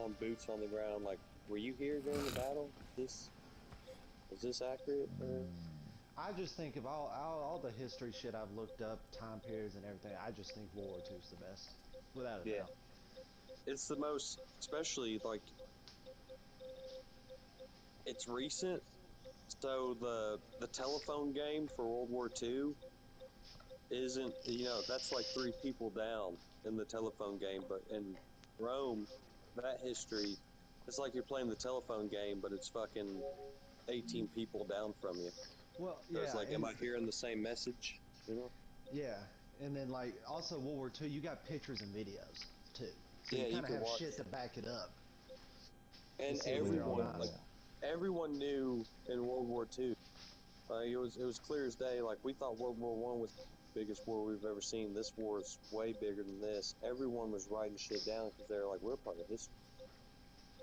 on boots on the ground. Like, were you here during the battle? Is this accurate? I just think of all the history shit I've looked up, time periods and everything. I just think World War II is the best, without a Yeah, doubt. it's the most, especially like it's recent. So the telephone game for World War II isn't, that's like three people down in the telephone game, but in Rome, that history, it's like you're playing the telephone game, but it's fucking 18 people down from you. Well, So it's yeah, like, am and I hearing the same message? yeah, and then like also World War II, you got pictures and videos too, so Yeah, you you kind of can have watch. shit to back it up to And see it with your own everyone, eyes. like everyone knew in World War II. It was clear as day. Like, we thought World War One was the biggest war we've ever seen. This war is way bigger than this. Everyone was writing shit down because they're like, we're part of history.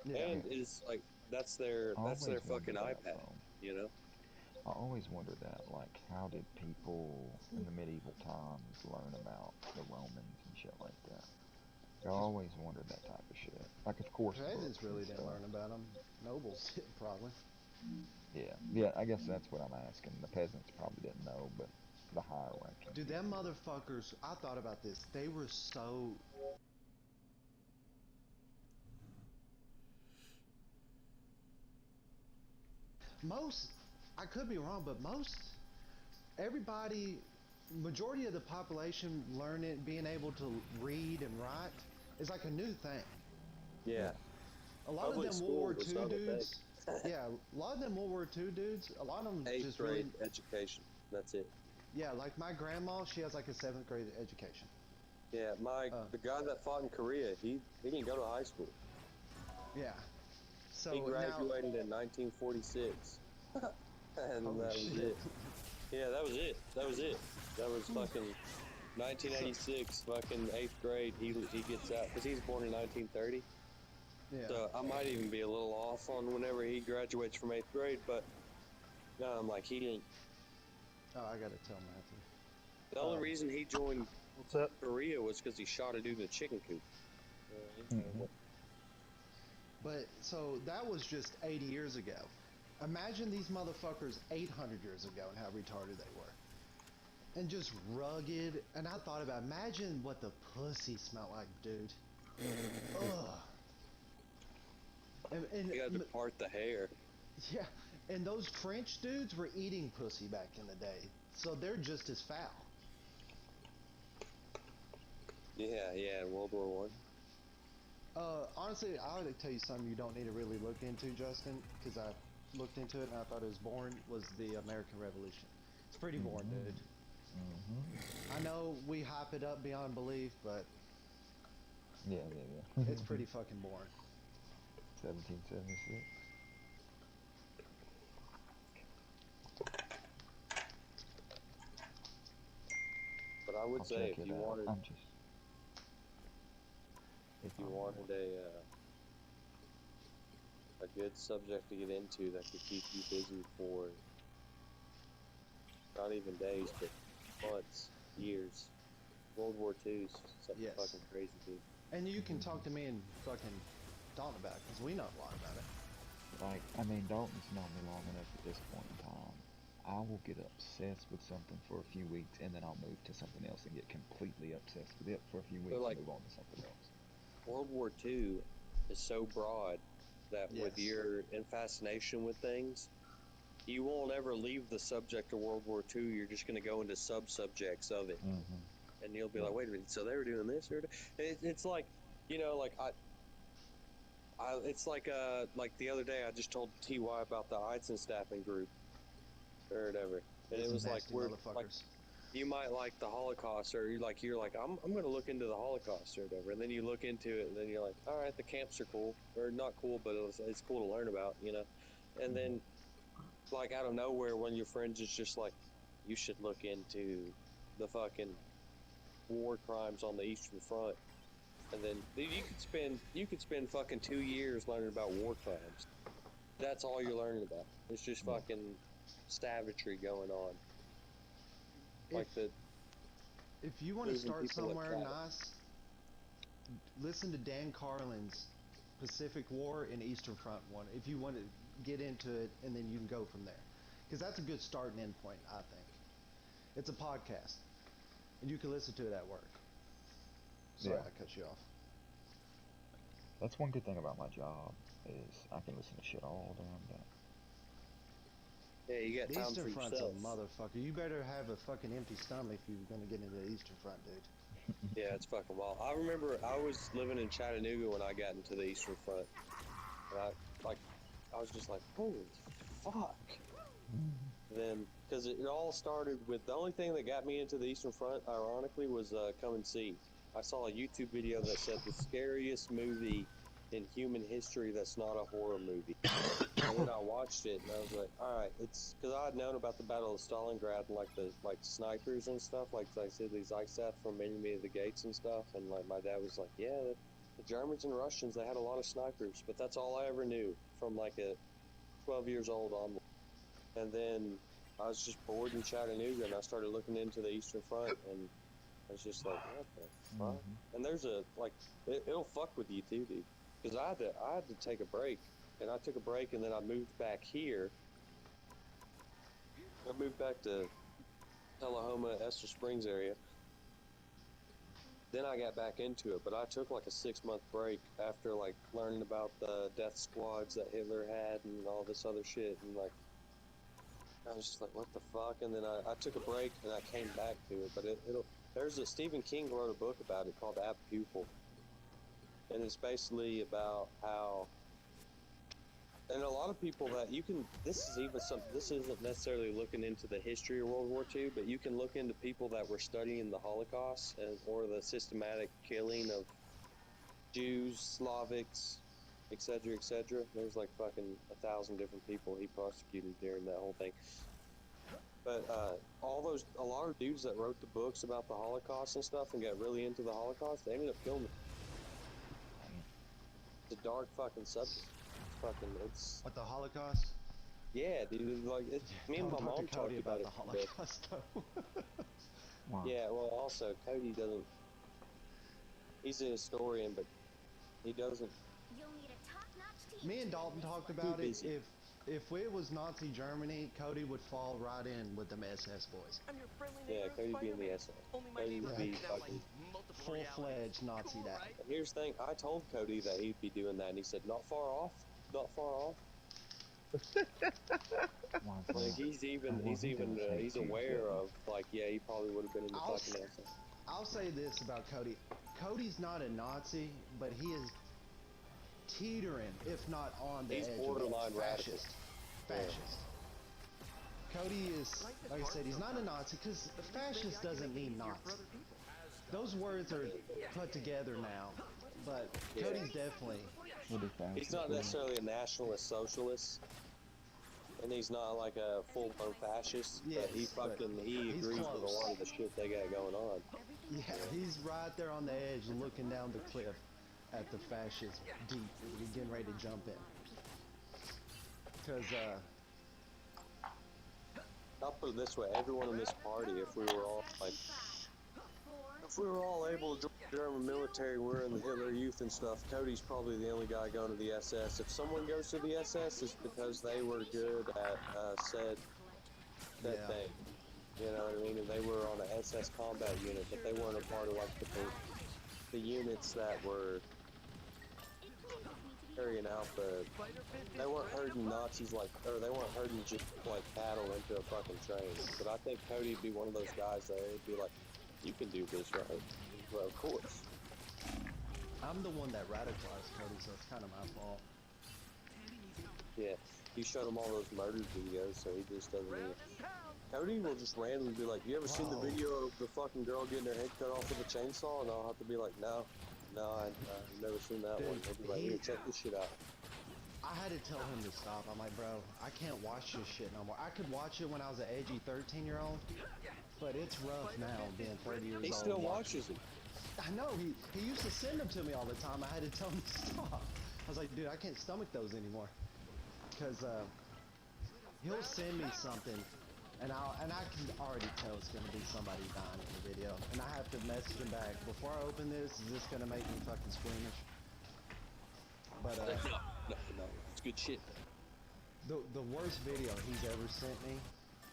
Yeah, And Yeah, it's like I that's their always fucking wondered that iPad, though. you know? I always wondered that, like, how did people in the medieval times learn about the Romans and shit like that? I always wondered that type of shit. Like, of course, peasants books and really didn't stuff. learn about them. Nobles did probably. Yeah, yeah, I guess that's what I'm asking. The peasants probably didn't know, but the higher ranking Dude, them people did. motherfuckers. I thought about this. They were so. Most. I could be wrong, but most everybody, majority of the population learning, being able to read and write is like a new thing. Yeah. Yeah, A lot of Public them World school War was II not a thing. dudes, yeah, a lot of them World War II dudes, a lot of them Eighth just really, grade education. That's it. yeah, like my grandma, she has like a seventh grade education. Yeah, Uh, the guy that fought in Korea, he didn't go to high school. yeah. He So now, graduated in 1946. And holy that was shit. it. Yeah, that was it. That was it. That was fucking So, 1986, fucking eighth grade. He gets out because he's born in 1930. yeah. So I might even be a little off on whenever he graduates from eighth grade, but no, I'm like, he didn't. Oh, I gotta tell Matthew. The only Um, reason he joined What's up? Korea was because he shot a dude in a chicken coop. hmm but so that was just 80 years ago. Imagine these motherfuckers 800 years ago and how retarded they were. And just rugged. And I thought about, imagine what the pussy smelled like, dude. Ugh. He had to And part the hair. yeah, and those French dudes were eating pussy back in the day, so they're just as foul. Yeah, yeah, in World War One. Honestly, I would tell you something you don't need to really look into, Justin, because I looked into it and I thought it was boring. Was the American Revolution? It's pretty boring, dude. I know we hype it up beyond belief, but Yeah, yeah, it's yeah. pretty fucking boring. 1776. But I would I'll say check it out. I'm just. if you wanted a good subject to get into that could keep you busy for not even days, but months, years. World War II is something Yes. fucking crazy, dude. And you can talk to me and fucking Dalton about it, because we know a lot about it. Like, I mean, Dalton's known me long enough at this point in time. I will get obsessed with something for a few weeks, and then I'll move to something else and get completely obsessed with it for a few weeks like, and move on to something else. World War II is so broad that with Yes. your fascination with things, you won't ever leave the subject of World War II. You're just going to go into sub-subjects of it. Mm-hmm. And you'll be like, Right. wait a minute, so they were doing this? It's like, like it's like the other day I just told TY about the Eisenstaffen group or whatever. And it Those was like, nasty we're like, motherfuckers. you might like the Holocaust, or you're like I'm going to look into the Holocaust or whatever, and then you look into it, and then you're like, all right, the camps are cool, or not cool, but it's cool to learn about, and then like out of nowhere, one of your friends is just like, you should look into the fucking war crimes on the Eastern Front, and then you could spend fucking 2 years learning about war crimes. That's all you're learning about. It's just Yeah. fucking savagery going on, like If the if you want to moving start people like somewhere cattle. nice, listen to Dan Carlin's Pacific War and Eastern Front one. If you want to get into it, and then you can go from there, because that's a good start and end point, I think. It's a podcast, and you can listen to it at work. Sorry, Yeah. I cut you off. That's one good thing about my job is I can listen to shit all damn day. Yeah, you got The time Eastern for Front's yourself. a motherfucker. You better have a fucking empty stomach if you're gonna get into the Eastern Front, dude. Yeah, it's fucking wild. I remember I was living in Chattanooga when I got into the Eastern Front, and I was just like, holy fuck. Then, because it all started with, the only thing that got me into the Eastern Front, ironically, was Come and See. I saw a YouTube video that said the scariest movie in human history that's not a horror movie. And then I watched it, and I was like, all right, it's because I had known about the Battle of Stalingrad and like snipers and stuff, like I said, these ISAF from Enemy of the Gates and stuff, and like my dad was like, yeah, the Germans and Russians, they had a lot of snipers, but that's all I ever knew from like a 12 years old on. And then I was just bored in Chattanooga, and I started looking into the Eastern Front, and I was just like, what the fuck? And there's a, like, it'll fuck with you too, dude. Because I had to take a break, and I took a break, and then I moved back here. I moved back to Tullahoma, Ester Springs area. Then I got back into it, but I took like a 6-month break after like learning about the death squads that Hitler had and all this other shit, and like, I was just like, what the fuck? And then I took a break, and I came back to it, but there's a Stephen King wrote a book about it called Ab Pupil, and it's basically about how, and a lot of people that you can, this isn't necessarily looking into the history of World War II, but you can look into people that were studying the Holocaust or the systematic killing of Jews, Slavics, etc., etc. There's like fucking 1,000 different people he prosecuted during that whole thing. But a lot of dudes that wrote the books about the Holocaust and stuff and got really into the Holocaust, they ended up killing them. It's a dark fucking subject. It's What, the Holocaust? yeah, dude. Like me and my Don't mom talk to Cody talked about it the a bit. Holocaust, though. Wow. Yeah, well, also Cody doesn't. He's a historian, but he doesn't. You'll need a top-notch team. Me and Dalton talked about it. busy. If it was Nazi Germany, Cody would fall right in with them SS boys. I'm your friendly Yeah, neighbor, Cody be in the Spider-Man. SS. Only my Cody neighbor would can be now, like, fucking multiple Full-fledged realities. Nazi Cool, dad. right? And here's the thing, I told Cody that he'd be doing that, and he said, not far off. Why is Like that? he's aware of, like, yeah, he probably would have been in the I'll fucking SS. I'll say this about Cody. Cody's not a Nazi, but he is teetering, if not on the He's edge borderline of radical. Fascist. Cody is, like I said, he's not a Nazi, because fascist doesn't mean Nazi. Those words are put together now, but Yeah. Cody's definitely... What is that? He's not necessarily a nationalist socialist, and he's not like a full-blown fascist, but he Yes, but he he's agrees with a close. lot of the shit they got going on. Yeah, he's right there on the edge looking down the cliff at the fascist deep, getting ready to jump in. Because, I'll put it this way, everyone in this party, if we were all able to join the German military, we're in the Hitler Youth and stuff, Cody's probably the only guy going to the SS. If someone goes to the SS, it's because they were good at said Yeah. thing. You know what I mean? And they were on an SS combat unit, but they weren't a part of like the units that were carrying out they weren't herding Nazis or they weren't herding just like cattle into a fucking train. But I think Cody'd be one of those guys that would be like, you can do this, right? Well, of course. I'm the one that radicalized Cody, so it's kind of my fault. Yeah, you showed him all those murder videos, so he just doesn't even... Cody will just randomly be like, you ever seen the video of the fucking girl getting her head cut off with a chainsaw? And I'll have to be like, no, I've never seen that one. He'll be like, here, check this shit out. I had to tell him to stop. I'm like, bro, I can't watch this shit no more. I could watch it when I was an edgy 13-year-old, but it's rough now being 30 years old. He still watches it. I know, he used to send them to me all the time. I had to tell him to stop. I was like, dude, I can't stomach those anymore. Because he'll send me something, and I can already tell it's going to be somebody dying in the video. And I have to message him back, before I open this, is this going to make me fucking squeamish? But But No, it's good shit. the worst video he's ever sent me,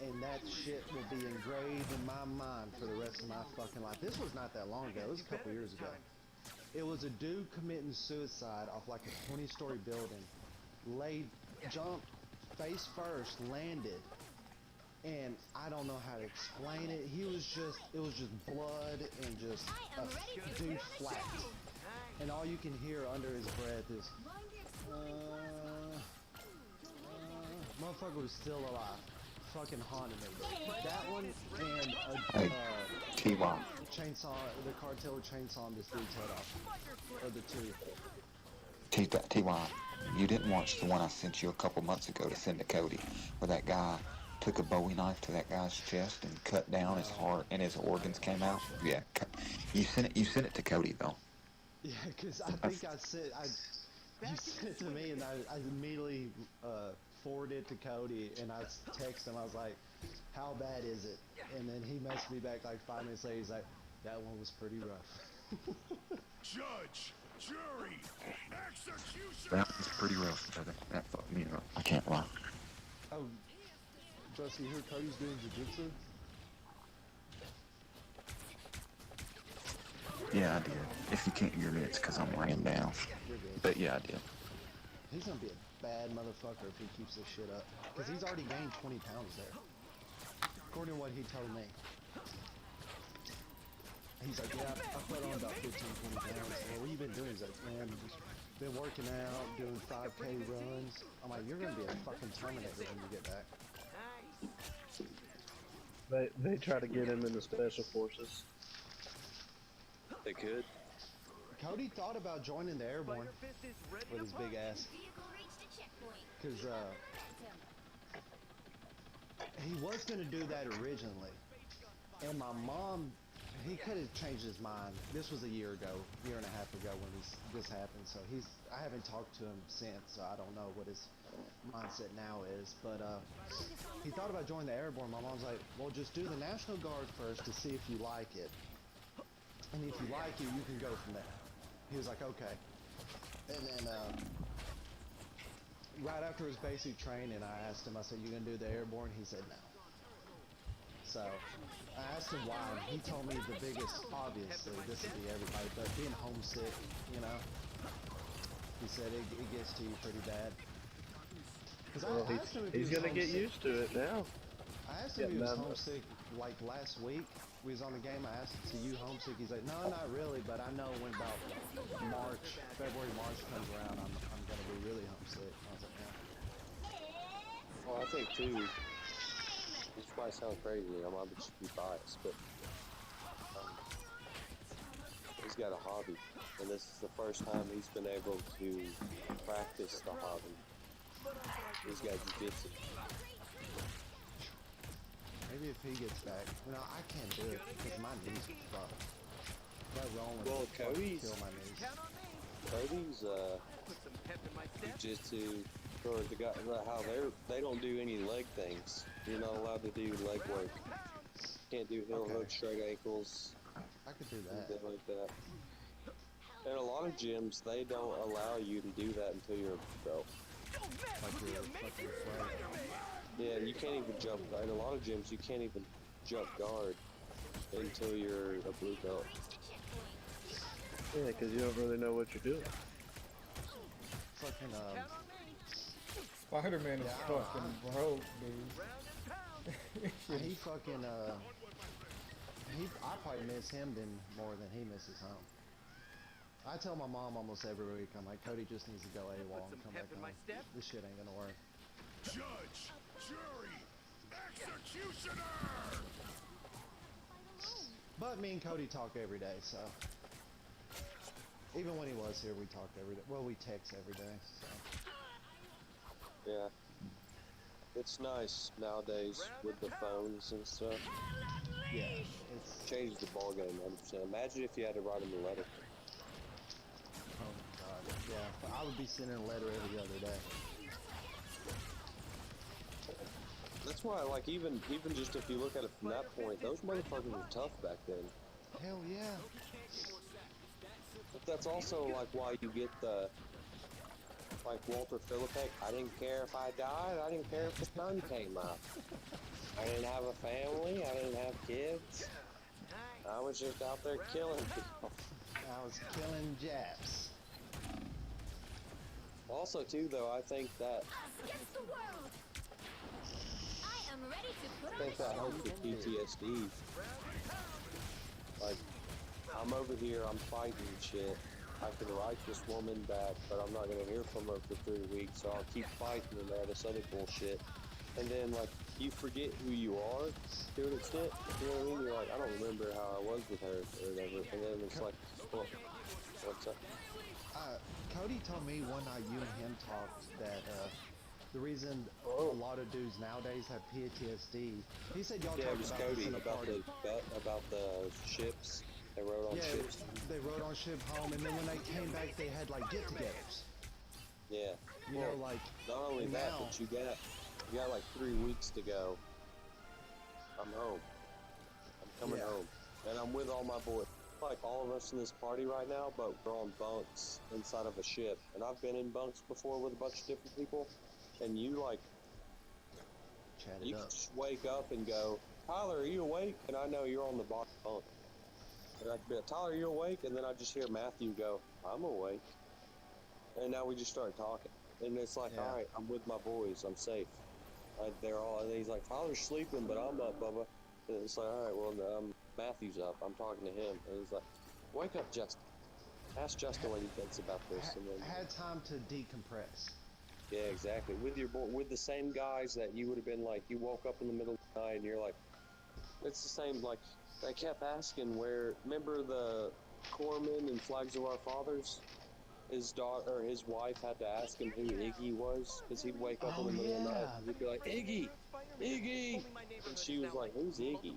and that shit will be engraved in my mind for the rest of my fucking life. This was not that long ago. It was a couple years ago. It was a dude committing suicide off like a 20-story building. Jumped face first, landed, and I don't know how to explain it. It was just blood and just a dude flat. And all you can hear under his breath is, motherfucker was still alive. Fucking haunted me. That one and T.Y. chainsaw, the cartel chainsaw this dude's head off. Or the two. T.Y. You didn't watch the one I sent you a couple months ago to send to Cody, where that guy took a Bowie knife to that guy's chest and cut down his heart and his organs came out? Yeah. You sent it to Cody though. Yeah, because I think you sent it to me, and I immediately forwarded it to Cody, and I texted him. I was like, "How bad is it?" And then he messaged me back like 5 minutes later. He's like, "That one was pretty rough." Judge, jury, executioner. That was pretty rough, brother. That fucked me up. I can't lie. Oh, Justin, you heard Cody's doing jiu-jitsu? Yeah, I did. If you can't hear me, it's because I'm laying down. You're good. But yeah, I did. He's gonna be a bad motherfucker if he keeps this shit up. Because he's already gained 20 pounds there. According to what he told me. He's like, yeah, I put on about 15, 20 pounds. Well, what you been doing? He's like, man, just been working out, doing 5K runs. I'm like, you're gonna be a fucking Terminator when you get back. They try to get him in the special forces. They could. Cody thought about joining the airborne with his big ass. Because he was going to do that originally. And my mom, he could have changed his mind. This was a year and a half ago when this happened. So I haven't talked to him since, so I don't know what his mindset now is. But he thought about joining the airborne. My mom's like, well, just do the National Guard first to see if you like it. And if you like it, you can go from there. He was like, okay. And then, right after his basic training, I asked him, I said, you gonna do the airborne? He said no. So, I asked him why, and he told me the biggest, obviously, this would be everybody, but being homesick, you know, he said it gets to you pretty bad. Well, he's gonna get used to it now. I asked him if he was homesick, like last week. We was on the game, I asked him, "So you homesick?" He's like, "No, not really, but I know when about February, March comes around, I'm gonna be really homesick." I was like, "Yeah." Well, I think too, this might sound crazy, I might just be biased, but he's got a hobby, and this is the first time he's been able to practice the hobby. He's got jiu-jitsu. Maybe if he gets back, you know, I can't do it because my knees are fucked. That rolling Well, will kill my knees. Cody's jiu-jitsu, or the guy, how they don't do any leg things. You're not allowed to do leg work. Can't do heel hooks, straight ankles, I could do that. anything like that. And a lot of gyms, they don't allow you to do that until you're a pro. Like you're fucking afraid. Yeah, you can't even jump. In a lot of gyms, you can't even jump guard until you're a blue belt. Yeah, because you don't really know what you're doing. Fucking Spider-Man is fucking broke, dude. he fucking I probably miss him more than he misses home. I tell my mom almost every week, I'm like, Cody just needs to go AWOL and come back home. This shit ain't gonna work. Judge, jury, executioner. But me and Cody talk every day, so even when he was here, we talked every day. Well, we text every day. So. Yeah. It's nice nowadays with the phones and stuff. Yeah, it's Changes the ball game 100%. Imagine if you had to write him a letter. oh my god, yeah. But I would be sending a letter every other day. That's why, like, even just if you look at it from that point, those motherfuckers were tough back then. Hell yeah. But that's also like why you get Like Walter Philippek, I didn't care if I died. I didn't care if the sun came up. I didn't have a family. I didn't have kids. I was just out there killing people. I was killing Japs. Also, too, though, I think that Us against the world. I am ready to put I on think that a show. helps with PTSD. Like, I'm over here, I'm fighting shit. I can write this woman back, but I'm not gonna hear from her for 3 weeks, so I'll keep fighting and all this other bullshit. And then, like, you forget who you are to an extent. You know what I mean? You're like, I don't remember how I was with her or whatever. And then it's like, well, what's up? Cody told me one night you and him talked that the reason a lot of dudes nowadays have PTSD. He said y'all Yeah, it talked was about this Cody in a party. about the ships. They rode on Yeah, ships. they rode on ship home, and then when they came back, they had like get-togethers. Yeah. You know, like Not only that, now- but you got like 3 weeks to go. I'm home. I'm coming Yeah. home, and I'm with all my boys. Like all of us in this party right now, but we're on bunks inside of a ship. And I've been in bunks before with a bunch of different people, and you like chat you it can up. just wake up and go, Tyler, are you awake? And I know you're on the bottom bunk. And I can be like, Tyler, are you awake? And then I just hear Matthew go, I'm awake. And now we just start talking. And it's like, Yeah. all right, I'm with my boys. I'm safe. They're all, and he's like, Tyler's sleeping, but I'm up, Bubba. And it's like, all right, well, Matthew's up. I'm talking to him. And he's like, wake up, Justin. Ask Justin what he thinks about this. And then, Had time to decompress. yeah, exactly. With the same guys that you would have been like, you woke up in the middle of the night and you're like, it's the same, like, they kept asking remember the corpsman in Flags of Our Fathers? His daughter, or his wife had to ask him who Iggy was, because he'd wake up in the middle of the night and he'd be like, Iggy! Iggy! And she was like, who's Iggy?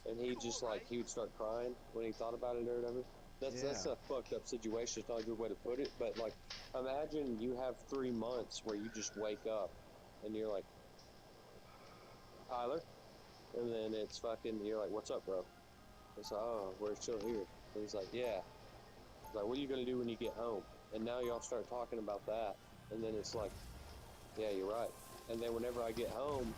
And he would start crying when he thought about it or whatever. That's Yeah. a fucked up situation. It's not a good way to put it, but like, imagine you have 3 months where you just wake up and you're like, Tyler? And then it's fucking, you're like, what's up, bro? It's like, oh, we're still here. And he's like, yeah. He's like, what are you gonna do when you get home? And now y'all start talking about that. And then it's like, yeah, you're right. And then whenever I get home,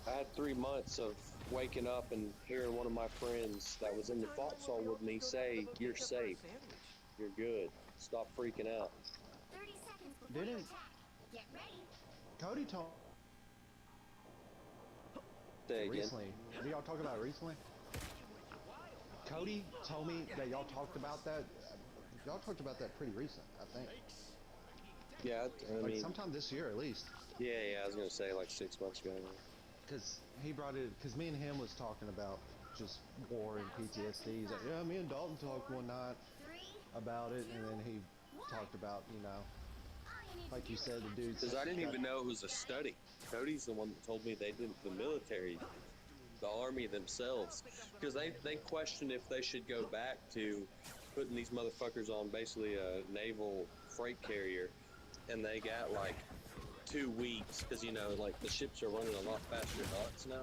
I had 3 months of waking up and hearing one of my friends that was in the foxhole with me say, you're safe. You're good. Stop freaking out. 30 seconds before you Didn't attack. Get ready. Cody told Say again. recently? Did y'all talk about it recently? Cody told me that y'all talked about that. Y'all talked about that pretty recent, I think. Yeah, I Like mean, sometime this year at least. yeah, I was gonna say like 6 months ago. Because he brought it, because me and him was talking about just war and PTSD. He's like, yeah, me and Dalton talked one night 3, about it, and then he talked about, like you said, the dudes. Because I didn't even know it was a study. Cody's the one that told me they did the military, the army themselves, because they questioned if they should go back to putting these motherfuckers on basically a naval freight carrier, and they got like 2 weeks because like the ships are running a lot faster knots now.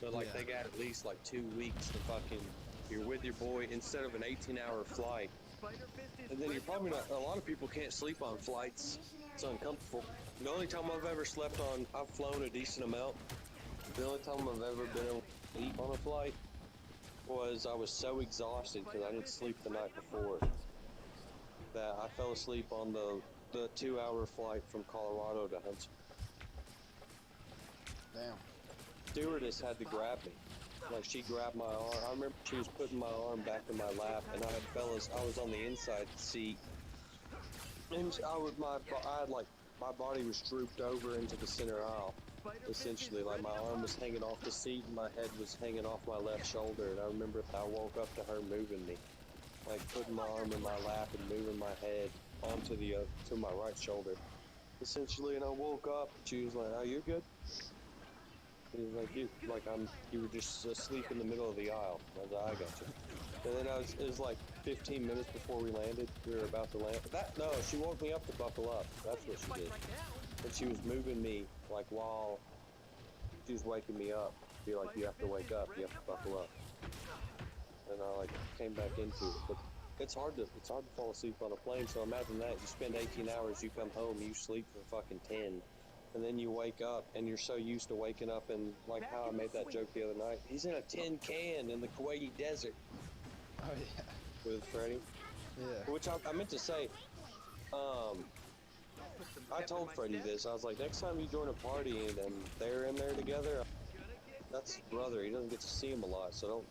So like Yeah. they got at least like 2 weeks to fucking. You're with your boy instead of an 18-hour flight. And then you're probably not. A lot of people can't sleep on flights. It's uncomfortable. The only time I've ever slept on, I've flown a decent amount. The only time I've ever been able to sleep on a flight was I was so exhausted because I didn't sleep the night before that I fell asleep on the 2-hour flight from Colorado to Huntsville. Damn. Stewardess had to grab me. Like she grabbed my arm. I remember she was putting my arm back in my lap, and I was on the inside seat, and my body was drooped over into the center aisle. Essentially, like my arm was hanging off the seat, and my head was hanging off my left shoulder. And I remember I woke up to her moving me, like putting my arm in my lap and moving my head onto to my right shoulder. Essentially, and I woke up. She was like, "Oh, you're good." He was like, you were just asleep in the middle of the aisle. I was like, I got you. And then it was like 15 minutes before we landed. We were about to land. No, she woke me up to buckle up. That's what she did. And she was moving me, like, while she was waking me up. Be like, you have to wake up. You have to buckle up. And I, like, came back into it. But it's hard to fall asleep on a plane. So imagine that you spend 18 hours, you come home, you sleep for fucking 10, and then you wake up and you're so used to waking up and like how I made that joke the other night. He's in a tin can in the Kuwaiti desert Oh yeah. with Freddie, Yeah. which I meant to say. I told Freddie this. I was like, next time you join a party and they're in there together, that's his brother. He doesn't get to see him a lot, so don't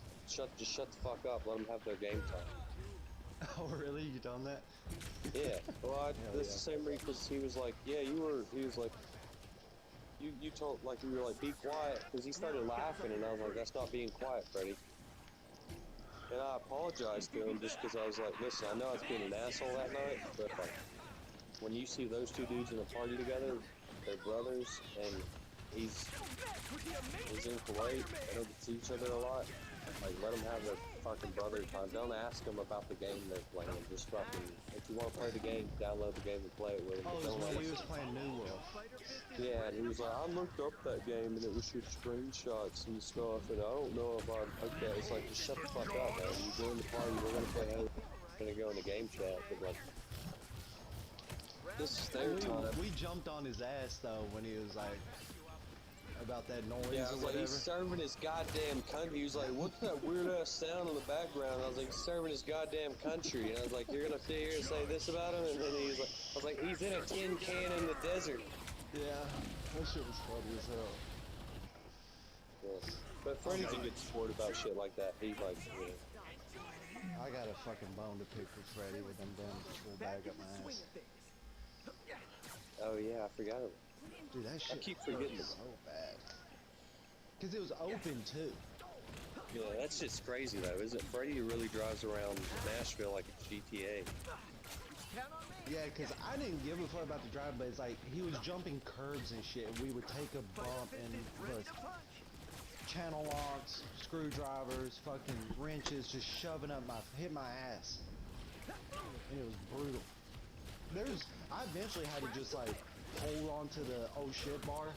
just shut the fuck up. Let them have their game time. Oh really? You done that? Yeah. Well, that's yeah. the same reason because he was like, yeah, you were. He was like, you told like you were like, be quiet, because he started laughing, and I was like, that's not being quiet, Freddie. And I apologized to him just because I was like, listen, I know I was being an asshole that night, but like, when you see those two dudes in a party together, they're brothers, and he's in Kuwait, they don't see each other a lot. Like, let them have their fucking brother time. Don't ask them about the game they're playing. Just fucking, if you want to play the game, download the game and play it with them. Oh, it was when he was playing New World. Yeah, and he was like, I looked up that game and it was just screenshots and stuff, and I don't know if I'm okay. It's like, just shut the fuck up, man. You join the party, we're gonna play Halo. We're gonna go in the game chat, but like, this is their time. We jumped on his ass though when he was like about that noise Yeah, I or was like, whatever. he's serving his goddamn country. He was like, what's that weird ass sound in the background? I was like, he's serving his goddamn country. And I was like, you're gonna sit here and say this about him? And then he was like, I was like, he's in a tin can in the desert. Yeah, that shit was funny as hell. Yeah. But Freddie's a good sport about shit like that. He like, you know. I got a fucking bone to pick with Freddy with them damn full bag up my ass. Oh yeah, I forgot it. Dude, that shit I keep forgetting hurt so bad. Cause it was open too. Yeah, that's just crazy though, isn't it? Freddie really drives around Nashville like a GTA. Yeah, cause I didn't give a fuck about the drive, but it's like he was jumping curbs and shit. And we would take a bump and the channel locks, screwdrivers, fucking wrenches, just shoving up hit my ass, and it was brutal. I eventually had to just like hold on to the oh shit bar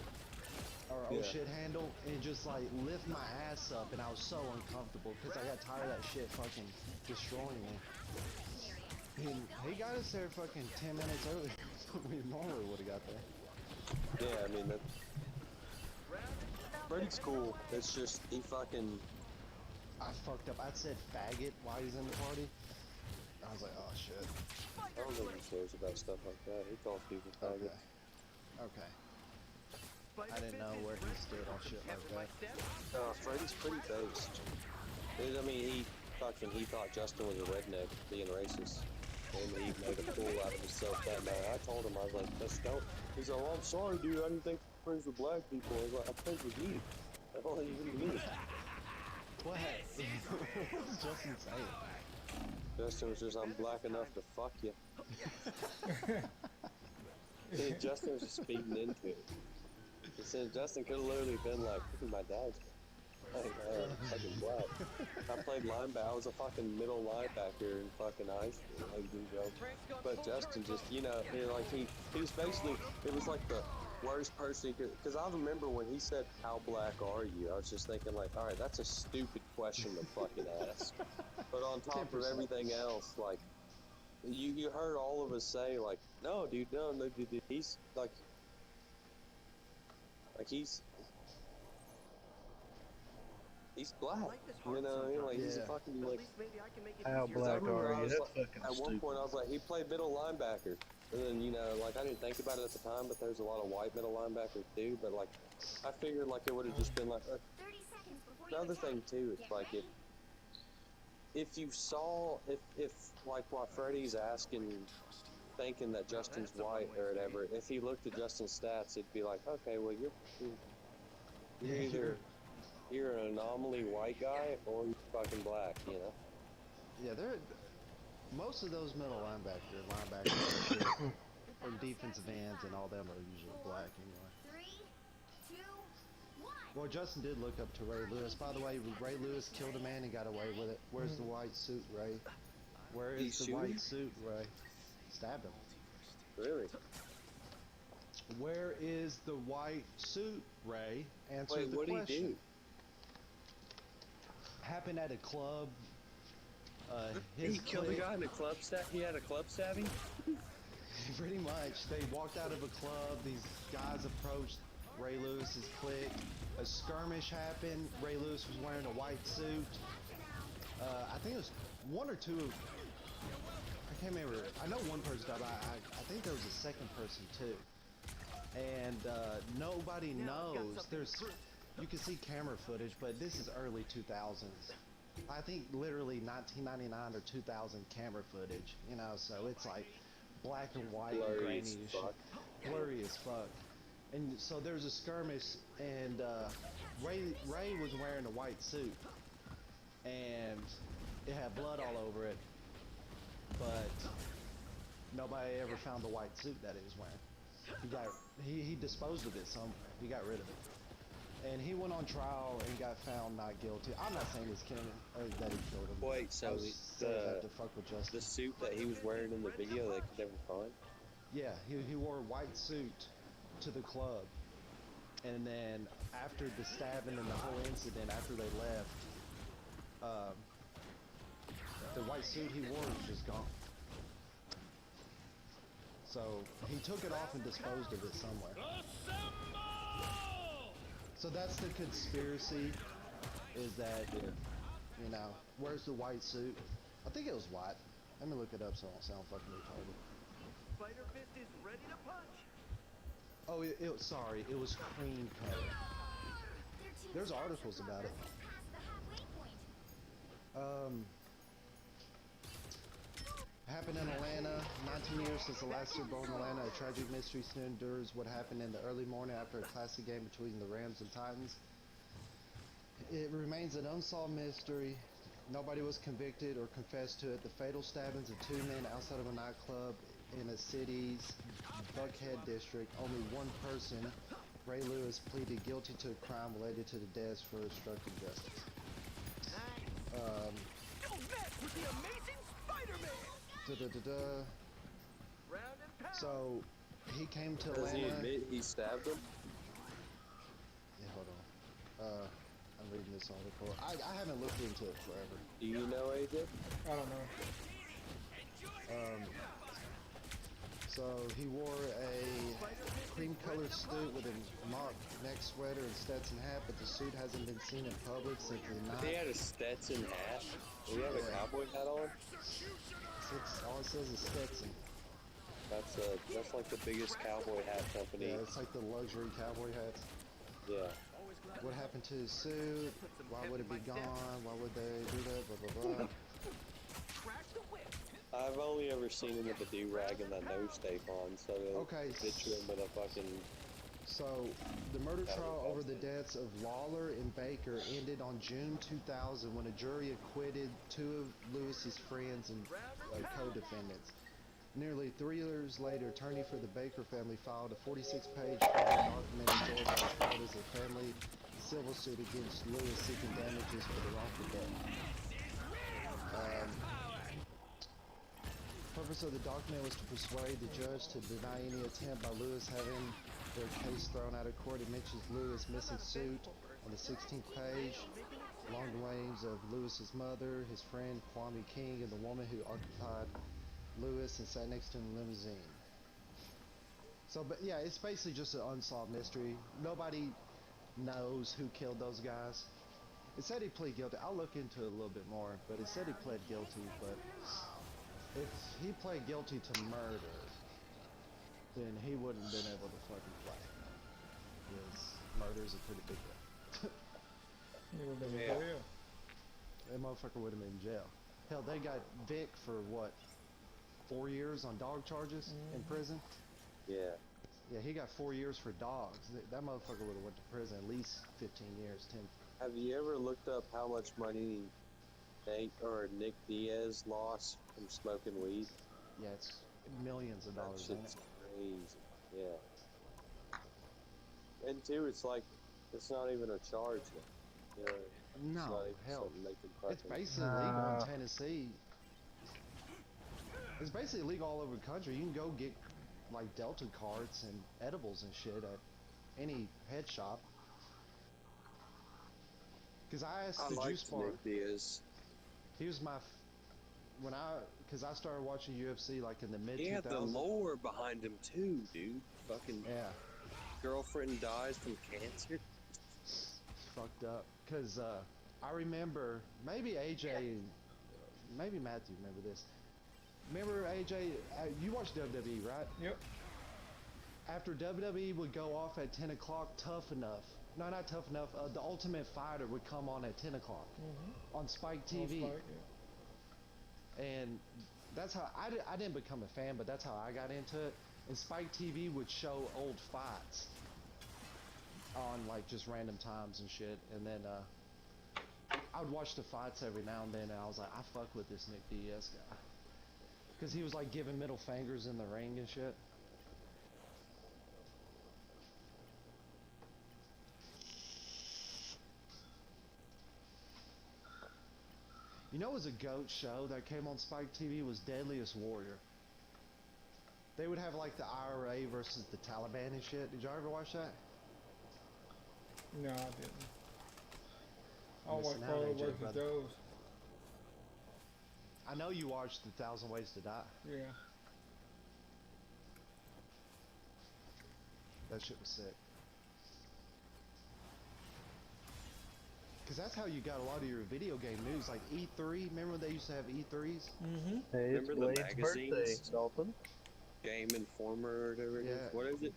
or oh shit handle and just like lift my ass up, and I was so uncomfortable because I got tired of that shit fucking destroying me. He got us there fucking 10 minutes early. We normally would have got there. Yeah, I mean, Freddie's cool. It's just, he fucking... I fucked up. I said faggot while he's in the party. I was like, oh shit. I don't think he cares about stuff like that. He calls people faggot. Okay. I didn't know where he stood on shit like that. Freddie's pretty based. I mean, he thought Justin was a redneck being racist. And he made a fool out of himself that night. I told him, I was like, let's go. He's like, well, I'm sorry, dude. I didn't think you were friends with black people. I was like, I'm friends with you. I don't think you mean. What? What was Justin saying? Justin was just, I'm black enough to fuck you. Justin was just feeding into it. He said Justin could have literally been like, my dad's like, fucking black. I played linebacker. I was a fucking middle linebacker in fucking high school. Like, joke. But Justin just, he was basically, it was like the worst person he could, because I remember when he said, how black are you? I was just thinking like, all right, that's a stupid question to fucking ask. But on top of everything else, like, you heard all of us say like, no, dude, no, dude, he's like he's black, you know, like he's a fucking like. How black are you? That's fucking at stupid. one point I was like, he played middle linebacker, and then like I didn't think about it at the time, but there's a lot of white middle linebackers too. But like, I figured like it would have just been like. 30 seconds before Another you thing too is like if you saw if like what Freddie's asking, thinking that Justin's white or whatever, if he looked at Justin's stats, it'd be like, okay, well you're either you're an anomaly white guy or you're fucking black, you know. Yeah, most of those middle linebackers or defensive ends and all them are usually black anyway. 3, 2, 1. Well, Justin did look up to Ray Lewis. By the way, Ray Lewis killed a man and got away with it. Where's the white suit, Ray? Where is the white suit, Ray? Stabbed him. Really? Where is the white suit, Ray? Answer the what question. Did he do? Happened at a club He killed a clique- guy in a club stab. He had a club stabbing. Pretty much. They walked out of a club. These guys approached Ray Lewis's clique. A skirmish happened. Ray Lewis was wearing a white suit. I think it was one or two. I can't remember. I know one person died. I think there was a second person too. And nobody knows. You can see camera footage, but this is early 2000s. I think literally 1999 or 2000 camera footage. You know, so it's like black and white and Blurry grainy as and shit. fuck. Blurry as fuck. And so there's a skirmish, and Ray was wearing a white suit, and it had blood all over it, but nobody ever found the white suit that he was wearing. He disposed of it somewhere. He got rid of it, and he went on trial and got found not guilty. I'm not saying he's killing that he killed him. Wait, so I was saying that to fuck with the justice. suit that he was wearing in the video they could never find? Yeah, he wore a white suit to the club, and then after the stabbing and the whole incident, after they left, the white suit he wore was just gone. So he took it off and disposed of it somewhere. So that's the conspiracy, is that, you know, where's the white suit? I think it was white. Let me look it up so I don't sound fucking retarded. Spider Fist is ready to punch. Oh, sorry, it was cream color. Their team's There's captured articles about it. progress past the halfway point. Happened in Atlanta. 19 years since the last Super Bowl in Atlanta. A tragic mystery still endures what happened in the early morning after a classic game between the Rams and Titans. It remains an unsolved mystery. Nobody was convicted or confessed to it. The fatal stabbings of two men outside of a nightclub in the city's Buckhead district. Only one person, Ray Lewis, pleaded guilty to a crime related to the deaths for obstructing justice. Don't mess with the amazing Spider-Man. Round and pound. So he came to Does he Atlanta. admit he stabbed him? Yeah, hold on. I'm reading this article. I haven't looked into it forever. Do you know, AJ? I don't know. So he wore a cream-colored suit with a mock neck sweater and Stetson hat, but the suit hasn't been seen in public since the He 9th. had a Stetson hat. Did he have a cowboy hat on? All it says is Stetson. That's like the biggest cowboy hat company. Yeah, it's like the luxury cowboy hats. Yeah. What happened to his suit? Why would it be gone? Why would they do that? Blah, blah, blah. Crack the whip. I've only ever seen him with a do-rag and that nose tape on, so they'll Okay. picture him with a fucking... So, the murder trial over the deaths of Lawler and Baker ended on June 2000 when a jury acquitted two of Lewis's friends and co-defendants. Nearly 3 years later, attorney for the Baker family filed a 46-page document in Georgia as part of a family civil suit against Lewis seeking damages for the wrongful death. The purpose of the document was to persuade the judge to deny any attempt by Lewis having their case thrown out of court. It mentions Lewis' missing suit on the 16th page, along the names of Lewis's mother, his friend Kwame King, and the woman who occupied Lewis and sat next to him in the limousine. So, but yeah, it's basically just an unsolved mystery. Nobody knows who killed those guys. It said he pleaded guilty. I'll look into it a little bit more, but it said he pled guilty. But if he pled guilty to murder, then he wouldn't have been able to fucking play. Because murder is a pretty big deal. He would have been Yeah. in jail. That motherfucker would have been in jail. Hell, they got Vic for what? 4 years on dog charges in prison? Yeah. Yeah, he got 4 years for dogs. That motherfucker would have went to prison at least 15 years, 10. Have you ever looked up how much money Nick Diaz lost from smoking weed? Yeah, it's millions of That dollars, ain't shit's it? crazy. Yeah. And two, it's like, it's not even a charge now. You know, it's No, not even hell. something they can It's fucking... basically legal in Tennessee. It's basically legal all over the country. You can go get like Delta carts and edibles and shit at any head shop. Because I asked I the liked juice bar. Nick Diaz. He was my because I started watching UFC like in the mid 2000s. He had the lore behind him too, dude. Fucking Yeah, girlfriend dies from cancer. fucked up. Because I remember, maybe AJ, maybe Matthew remember this. Remember AJ, you watched WWE, right? Yep. After WWE would go off at 10 o'clock, Tough Enough. No, not Tough Enough. The Ultimate Fighter would come on at 10 o'clock on Spike TV. Spike, yeah. And that's how I didn't become a fan, but that's how I got into it. And Spike TV would show old fights on like just random times and shit. And then I would watch the fights every now and then, and I was like, I fuck with this Nick Diaz guy. Because he was like giving middle fingers in the ring and shit. You know, it was a GOAT show that came on Spike TV was Deadliest Warrior. They would have like the IRA versus the Taliban and shit. Did y'all ever watch that? No, I didn't. I watched Missing out, Carlo AJ, versus brother. Joe's. I know you watched 1,000 Ways to Die. Yeah. That shit was sick. Because that's how you got a lot of your video game news, like E3. Remember when they used to have E3s? Mm-hmm. Hey, it's Remember the Blade's magazines? birthday, Dalton. Game Informer or whatever it is. Yeah. What is it,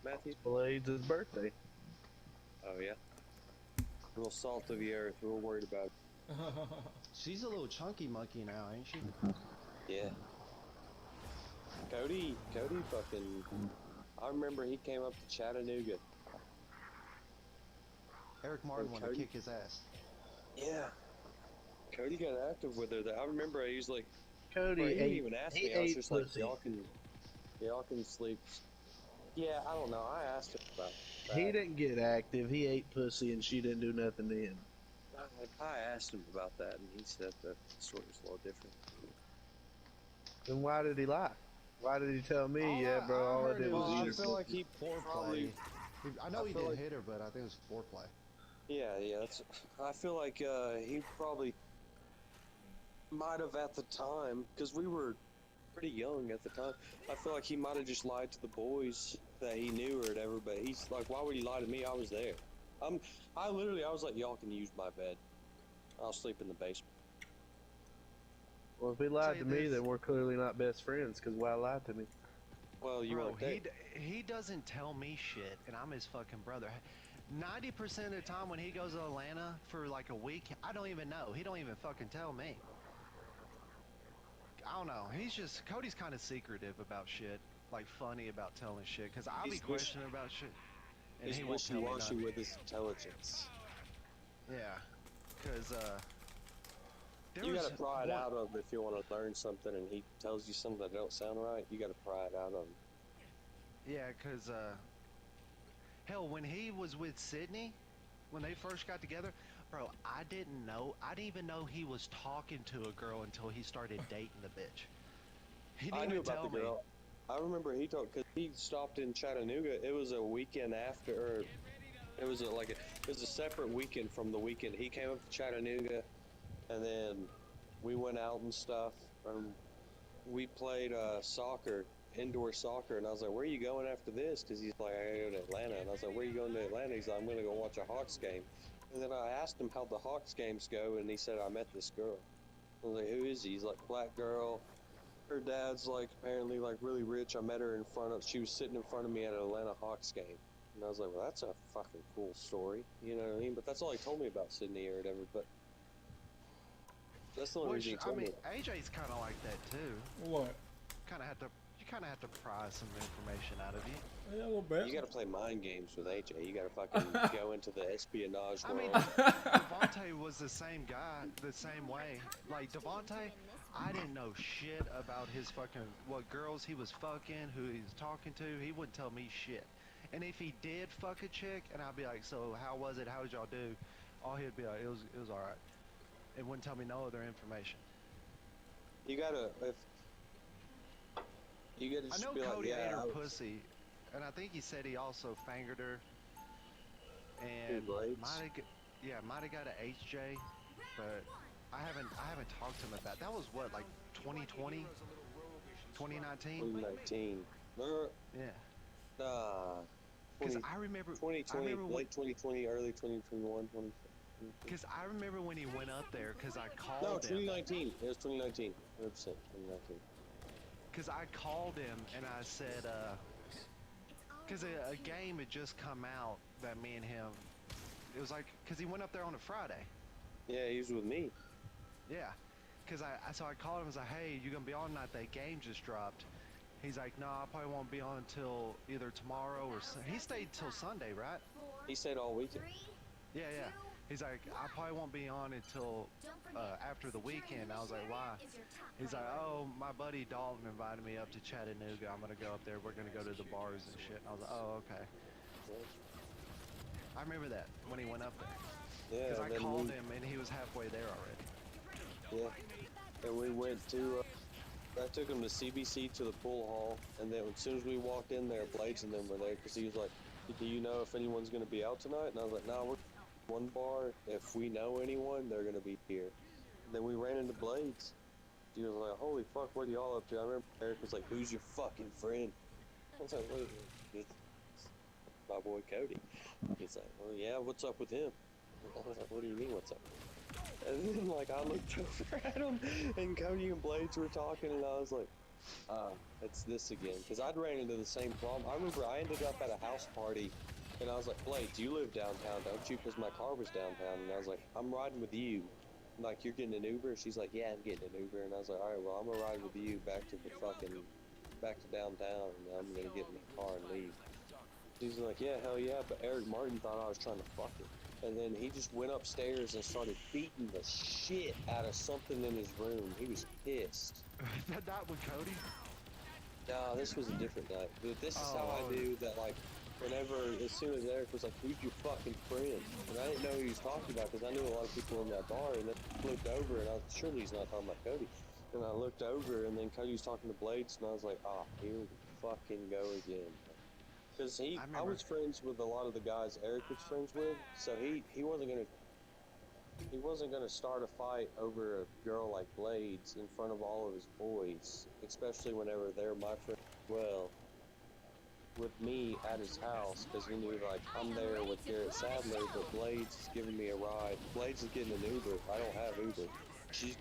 Matthew? Blade's birthday. Oh yeah. A little salt of the earth. We're worried about it. She's a little chunky monkey now, ain't she? Yeah. Cody fucking. I remember he came up to Chattanooga. Eric Martin wanted to Cody? kick his ass. Yeah. Cody got active with her. I remember I was like, Cody bro, he didn't ate, even ask he me. I was ate just like, pussy. y'all can sleep. Yeah, I don't know. I asked him about that. He didn't get active. He ate pussy and she didn't do nothing to him. I asked him about that, and he said that the story was a little different. Then why did he lie? Why did he tell me? All Yeah, I- bro, I all I heard did it was was eat I her just feel like pussy. he Foreplay. probably. I know I he feel did like- hit her, but I think it was foreplay. Yeah, that's. I feel like he probably might have at the time, because we were pretty young at the time. I feel like he might have just lied to the boys that he knew or whatever. But he's like, why would he lie to me? I was there. I was like, y'all can use my bed. I'll sleep in the basement. Well, if he lied Say to me, this. then we're clearly not best friends, because why lie to me? Well, you Bro, weren't there. he doesn't tell me shit, and I'm his fucking brother. 90% of the time when he goes to Atlanta for like a week, I don't even know. He don't even fucking tell me. I don't know. Cody's kind of secretive about shit, like funny about telling shit, because I'll be He's questioning about shit, and He's he won't tell me wishy-washy nothing. with his intelligence. Yeah, because You gotta pry it out of him if you want to learn something, and he tells you something that don't sound right. You gotta pry it out of him. Yeah, because, hell, when he was with Sydney, when they first got together, bro, I didn't even know he was talking to a girl until he started dating the bitch. He didn't I knew even about tell the me. girl. I remember he told, because he stopped in Chattanooga. It was a weekend after, or it was a separate weekend from the weekend. He came up to Chattanooga, and then we went out and stuff. We played soccer, indoor soccer, and I was like, where are you going after this? Because he's like, I gotta go to Atlanta. And I was like, where are you going to Atlanta? He's like, I'm gonna go watch a Hawks game. And then I asked him how the Hawks games go, and he said, I met this girl. I was like, who is he? He's like, black girl. Her dad's like apparently like really rich. I met her she was sitting in front of me at an Atlanta Hawks game. And I was like, well, that's a fucking cool story. You know what I mean? But that's all he told me about Sydney or whatever. But that's the only reason he told me. AJ's kind of like that too. What? You kind of have to pry some information out of you. Yeah, a little bit. You gotta play mind games with AJ. You gotta fucking go into the espionage I mean, world. Devontae was the same guy, the same way. Like, Devontae, I didn't know shit about his fucking, what girls he was fucking, who he was talking to. He wouldn't tell me shit. And if he did fuck a chick, and I'd be like, so how was it? How did y'all do? All he'd be like, it was alright. And wouldn't tell me no other information. You gotta I just know be like, Cody yeah. ate her pussy, and I think he said he also fingered her. And Blades? might have got an HJ, but I haven't talked to him about. That was what, like 2020, 2019. 2019. Yeah. Nah. Because I remember, 2020, late 2020, early 2021, 20. Because I remember when he went up there, because I called No, him. 2019. It was 2019. 100% 2019. Because I called him and I said, because a game had just come out that me and him, it was like, because he went up there on a Friday. Yeah, he was with me. Yeah. Because so I called him and was like, hey, you going to be on tonight? That game just dropped. He's like, no, I probably won't be on until either tomorrow or he stayed till Sunday, right? He stayed all weekend. Yeah, yeah. He's like, I probably won't be on until after the weekend. I was like, why? He's like, oh, my buddy Dalton invited me up to Chattanooga. I'm going to go up there. We're going to go to the bars and shit. And I was like, oh, okay. I remember that when he went up there. Yeah. Because I called him and he was halfway there already. Yeah. And we went to, I took him to CBC to the pool hall. And then as soon as we walked in there, Blades and them were there. Because he was like, do you know if anyone's going to be out tonight? And I was like, nah, we're one bar. If we know anyone, they're going to be here. And then we ran into Blades. He was like, holy fuck, what are y'all up to? I remember Eric was like, who's your fucking friend? I was like, what? It's my boy Cody. He's like, well, yeah, what's up with him? I was like, what do you mean, what's up? And then, like, I looked over at him, and Cody and Blades were talking, and I was like, it's this again. Because I'd ran into the same problem. I remember I ended up at a house party, and I was like, Blades, you live downtown, don't you? Because my car was downtown, and I was like, I'm riding with you. Like, you're getting an Uber? She's like, yeah, I'm getting an Uber. And I was like, all right, well, I'm going to ride with you back to downtown, and I'm going to get in the car and leave. She's like, yeah, hell yeah, but Eric Martin thought I was trying to fuck him. And then he just went upstairs and started beating the shit out of something in his room. He was pissed. Not with Cody? No, this was a different night. Dude, this is how I knew that, like, whenever, as soon as Eric was like, who's your fucking friend? And I didn't know who he was talking about because I knew a lot of people in that bar. And then I looked over and I was, surely he's not talking about Cody. And I looked over and then Cody was talking to Blades and I was like, here we fucking go again. Because I was friends with a lot of the guys Eric was friends with, so he wasn't gonna start a fight over a girl like Blades in front of all of his boys, especially whenever they're my friends as well. With me at his house, because he knew, like, I'm there with Garrett Sadler, but Blades is giving me a ride. Blades is getting an Uber. I don't have Uber. She's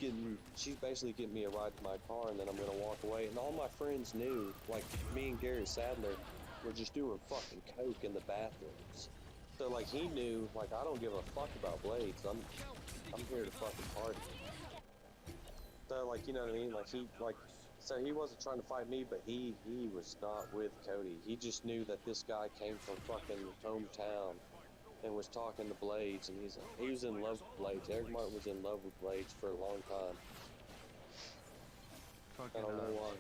basically getting me a ride to my car, and then I'm gonna walk away. And all my friends knew, like, me and Garrett Sadler were just doing fucking coke in the bathrooms. So, like, he knew, like, I don't give a fuck about Blades. I'm here to fucking party. So, like, you know what I mean? Like, so he wasn't trying to fight me, but he was not with Cody. He just knew that this guy came from fucking hometown and was talking to Blades, and he was in love with Blades. Eric Martin was in love with Blades for a long time. Fucking, I don't know why.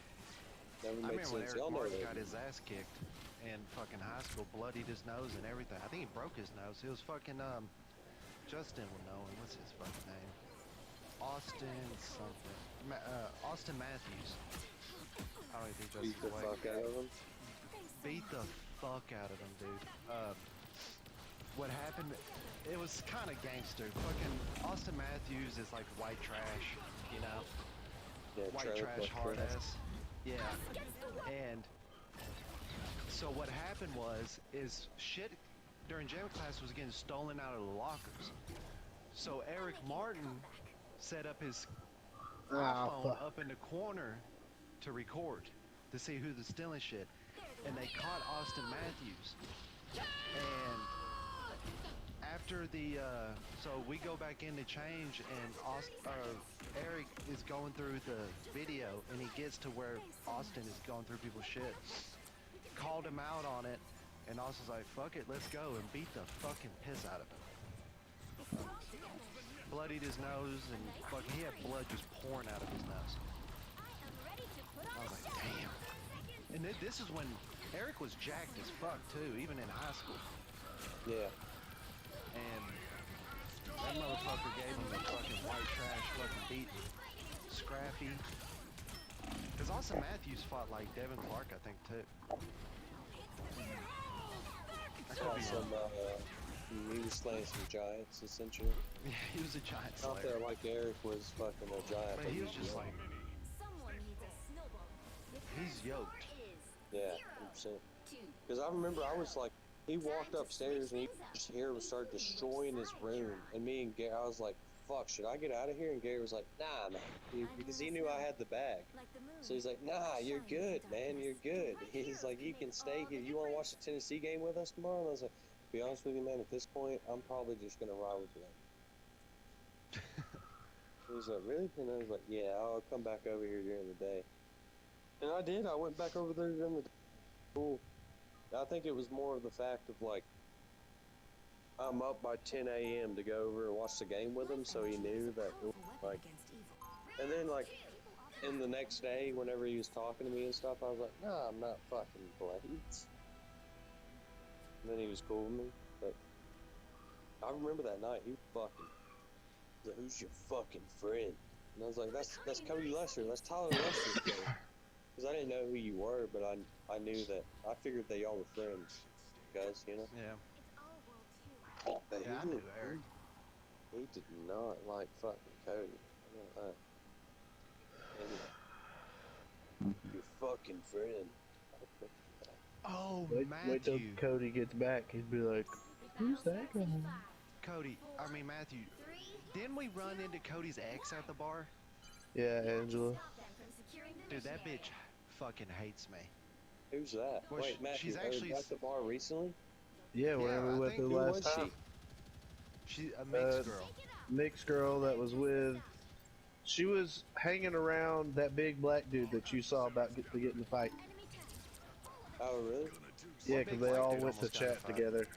Never made I remember when sense. Eric Y'all know Martin that. got his ass kicked in fucking high school, bloodied his nose and everything. I think he broke his nose. He was fucking, Justin would know him. What's his fucking name? Austin something. Austin Matthews. I don't even think Justin Beat the fuck out of him. Beat the fuck out of him, dude. What happened, it was kind of gangster. Fucking Austin Matthews is like white trash, you know? Yeah, White trash, hard trash. ass. Yeah. And so what happened is shit during gym class was getting stolen out of the lockers. So Eric Martin set up his iPhone up in the corner to record, to see who was stealing shit. And they caught Austin Matthews. And after so we go back in to change, and Eric is going through the video, and he gets to where Austin is going through people's shit. Called him out on it, and Austin's like, fuck it, let's go, and beat the fucking piss out of him. Bloodied his nose, and fucking, he had blood just pouring out of his nose. I was like, damn. And this is when Eric was jacked as fuck too, even in high school. Yeah. And that motherfucker gave him the fucking white trash fucking beat. Scrappy. Because Austin Matthews fought like Devin Clark, I think, too. That could be Some, he was slaying some giants, essentially. yeah, he was a giant Not slayer. that like Eric was fucking a giant. But he was just like He's yoked. Yeah, 100%. Because I remember I was like, he walked upstairs and you just hear him start destroying his room. And me and Gary, I was like, fuck, should I get out of here? And Gary was like, nah, man. Because he knew I had the bag. So he's like, nah, you're good, man. You're good. He's like, you can stay here. You want to watch the Tennessee game with us tomorrow? And I was like, to be honest with you, man, at this point, I'm probably just going to ride with Blake. He was like, really? And I was like, yeah, I'll come back over here during the day. And I did. I went back over there during the day. Cool. I think it was more of the fact of like, I'm up by 10 a.m. to go over and watch the game with him, so he knew that, like, and then like, in the next day, whenever he was talking to me and stuff, I was like, nah, I'm not fucking Blades. And then he was cool with me, but I remember that night, he fucking, he's like, who's your fucking friend? And I was like, that's Cody Lester, that's Tyler Lester's friend. Because I didn't know who you were, but I knew that, I figured that y'all were friends, guys, you know? Yeah. But Yeah, I knew Eric. He did not like fucking Cody. I know that. Anyway, your fucking friend. Oh, Wait till Matthew. Cody gets back. He'd be like, who's that guy? Cody, I mean Matthew. Didn't we run into Cody's ex at the bar? Yeah, Angela. Dude, that bitch fucking hates me. Who's that? Well, Wait, Matthew, she's actually at the bar recently? Yeah, whenever I we went think- the Who last was time. She's a mixed girl. Mixed girl that was with. She was hanging around that big black dude that you saw about to get in the fight. Oh, really? Yeah, big because they black all dude went to almost got in a chat fight? together.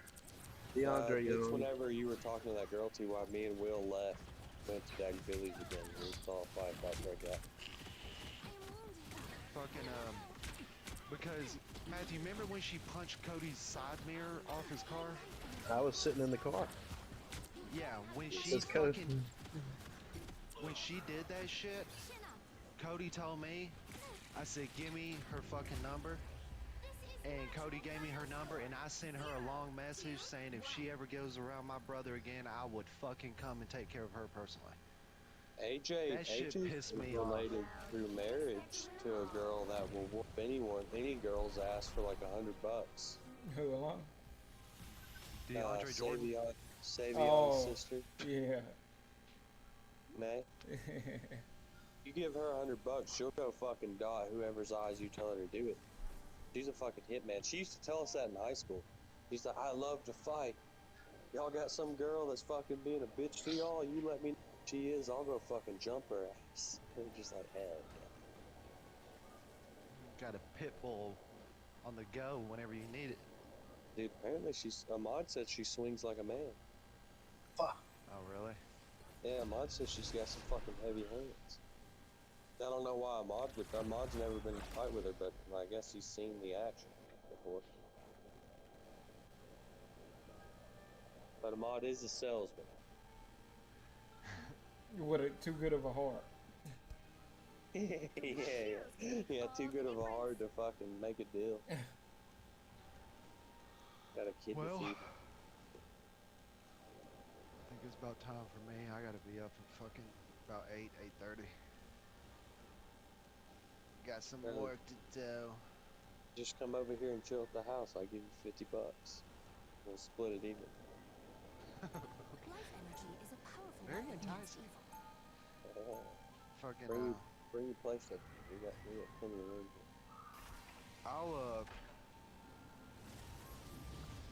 DeAndre It's Young. whenever you were talking to that girl, T.Y., me and Will left. Went to Dag Billy's again. We saw a fight about to break out. Fucking because Matthew, remember when she punched Cody's side mirror off his car? I was sitting in the car. Yeah, when she Says Cody. fucking when she did that shit, Cody told me, I said, give me her fucking number. And Cody gave me her number, and I sent her a long message saying if she ever goes around my brother again, I would fucking come and take care of her personally. That shit AJ pissed is me off. related through marriage to a girl that will whoop any girl's ass for like $100. Who am I? DeAndre Jordan. Savion's Oh. sister, Yeah. May. You give her $100, she'll go fucking dot whoever's eyes you tell her to do it. She's a fucking hitman. She used to tell us that in high school. She's like, I love to fight. Y'all got some girl that's fucking being a bitch to y'all, you let me know who she is, I'll go fucking jump her ass. And we're just like, hell yeah. Got a pit bull on the go whenever you need it. Dude, apparently Ahmad said she swings like a man. Oh, really? Yeah, Ahmad says she's got some fucking heavy hands. I don't know why Ahmad's never been in a fight with her, but I guess he's seen the action before. But Ahmad is a salesman. What a too good of a heart. yeah, too good of a heart to fucking make a deal. Got a kid Well, to feed. I think it's about time for me. I gotta be up at fucking about 8:30. Got some Really? work to do. Just come over here and chill at the house. I'll give you $50. We'll split it even. Very enticing. Fucking Bring your PlayStation. We got plenty of room.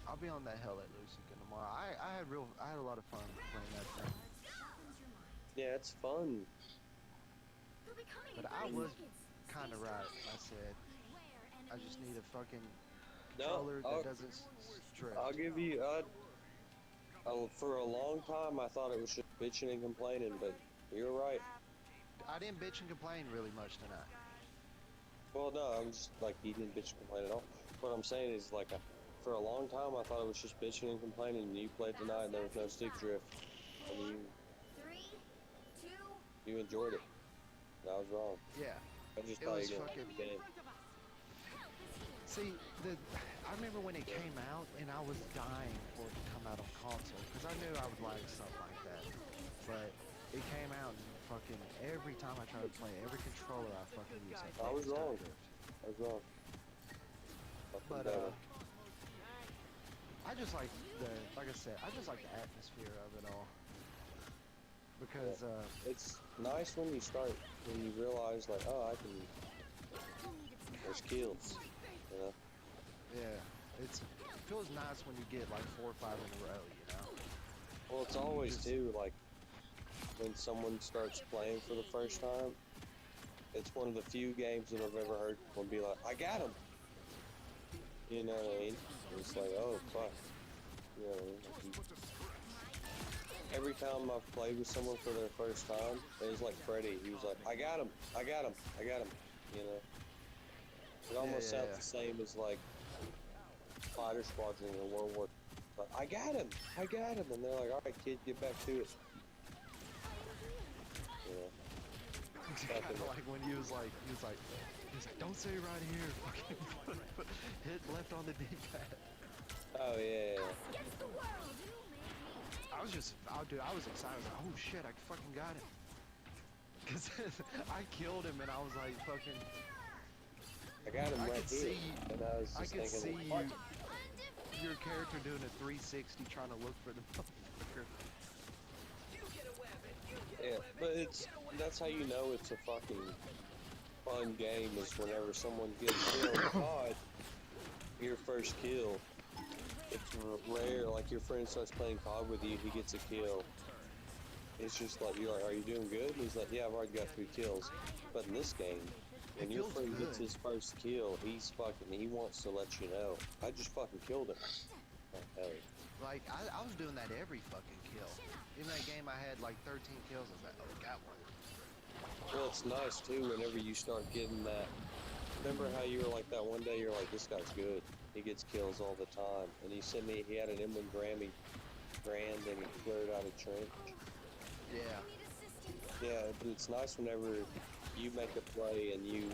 I'll be on that hell at Lucy tomorrow. I had a lot of fun playing that thing. Yeah, it's fun. But I was kind of right. I said I just need a fucking controller that doesn't strip. I'll give you. For a long time, I thought it was just bitching and complaining, but you're right. I didn't bitch and complain really much tonight. Well, no, I'm just like you didn't bitch and complain at all. What I'm saying is like, for a long time, I thought it was just bitching and complaining. And you played tonight, and there was no stick drift, and you enjoyed it. And I was wrong. Yeah. I just It thought was you were fucking- gonna game. See, I remember when it came out, and I was dying for it to come out on console, because I knew I would like something like that. But it came out, and fucking every time I tried to play it, every controller I fucking used, I was wrong. as well. But I just like like I said, I just like the atmosphere of it all. Because it's nice when you realize like, oh, I can. There's kills, you know. yeah, it feels nice when you get like 4 or 5 in a row, you know. Well, it's always too like when someone starts playing for the first time. It's one of the few games that I've ever heard people be like, "I got him." You know what I mean? It's like, oh fuck. You know what I mean? Every time I've played with someone for their first time, it was like Freddy. He was like, "I got him, I got him, I got him." You know, it almost sounds the same as like Fighter Squadron in World War. Like, I got him, and they're like, "All right, kid, get back to it." You know, kind of like when he was like, "Don't say right here, fucking hit left on the D-pad." oh yeah. I was just, dude, I was excited. I was like, oh shit, I fucking got him. Cause I killed him and I was like, fucking. I got him right here. And I was just could thinking, see your character doing a 360 trying to look for the motherfucker. yeah, but that's how you know it's a fucking fun game is whenever someone gets killed. God, your first kill. It's rare, like your friend starts playing COD with you, he gets a kill. It's just like, you're like, are you doing good? And he's like, yeah, I've already got 3 kills. But in this game, when your friend gets his first kill, he wants to let you know, I just fucking killed him. Like, hey. Like, I was doing that every fucking kill. In that game I had like 13 kills, I was like, oh, got one. Well, it's nice too whenever you start getting that. Remember how you were like that one day, you're like, this guy's good. He gets kills all the time. And he sent me, he had an M1 Grand and he cleared out a trench. Yeah. Yeah, but it's nice whenever you make a play and you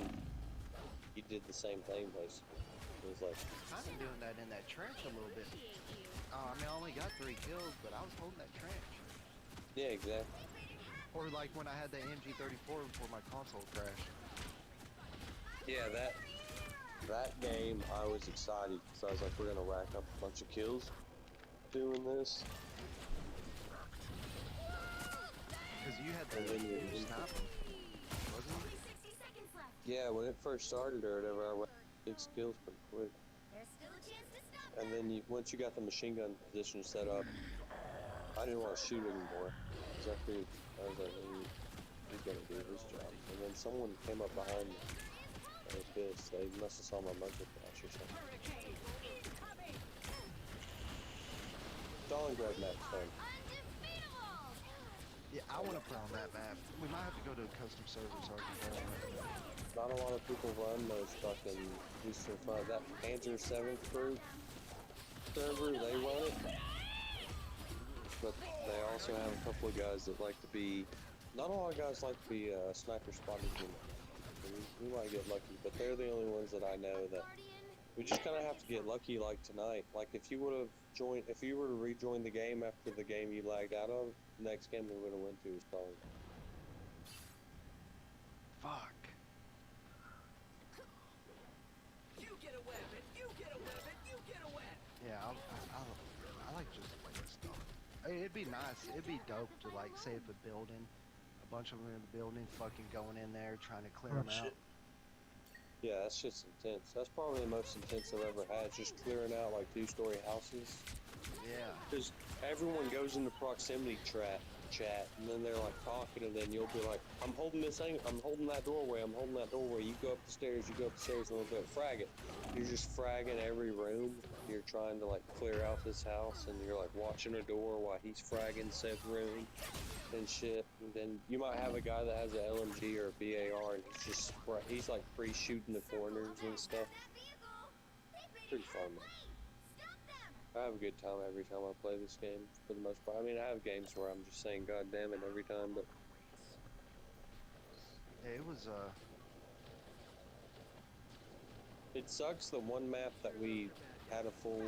did the same thing, basically. It was like... I've been doing that in that trench a little bit. I mean, I only got 3 kills, but I was holding that trench. Yeah, exactly. Or like when I had the MG34 before my console crashed. Yeah, that game, I was excited because I was like, we're gonna rack up a bunch of kills doing this. Because you had the sniping, wasn't it? Yeah, when it first started or whatever, I went 6 kills pretty quick. And then once you got the machine gun position set up, I didn't want to shoot anymore. Because I was like, he's gonna do his job. And then someone came up behind me. I was pissed. They must have saw my muzzle flash or something. Stalingrad map's fun. Yeah, I want to play on that map. We might have to go to a custom server so I can play on it. Not a lot of people run those fucking Eastern Front. That Panzer 7th crew server, they run it. But they also have a couple of guys that like to be... Not a lot of guys like to be sniper spotting team. We might get lucky, but they're the only ones that I know that... We just kind of have to get lucky like tonight. Like if you were to rejoin the game after the game you lagged out of, the next game we would have went to is probably... Fuck. You get a weapon, you get a weapon, you get a weapon. Yeah, I like just playing stuff. It'd be nice. It'd be dope to like save a building, a bunch of them in the building, fucking going in there trying to clear them out. Yeah, that shit's intense. That's probably the most intense I've ever had, just clearing out like 2-story houses. Yeah. Because everyone goes into proximity chat, and then they're like talking, and then you'll be like, I'm holding this thing, I'm holding that doorway, you go up the stairs, and we'll go frag it. You're just fragging every room, you're trying to like clear out this house, and you're like watching a door while he's fragging said room, and shit. And then you might have a guy that has an LMG or a BAR, and he's like pre-shooting the corners and stuff. Pretty fun, man. I have a good time every time I play this game, for the most part. I mean, I have games where I'm just saying, God damn it, every time, but... Yeah, it was, It sucks the one map that we had a full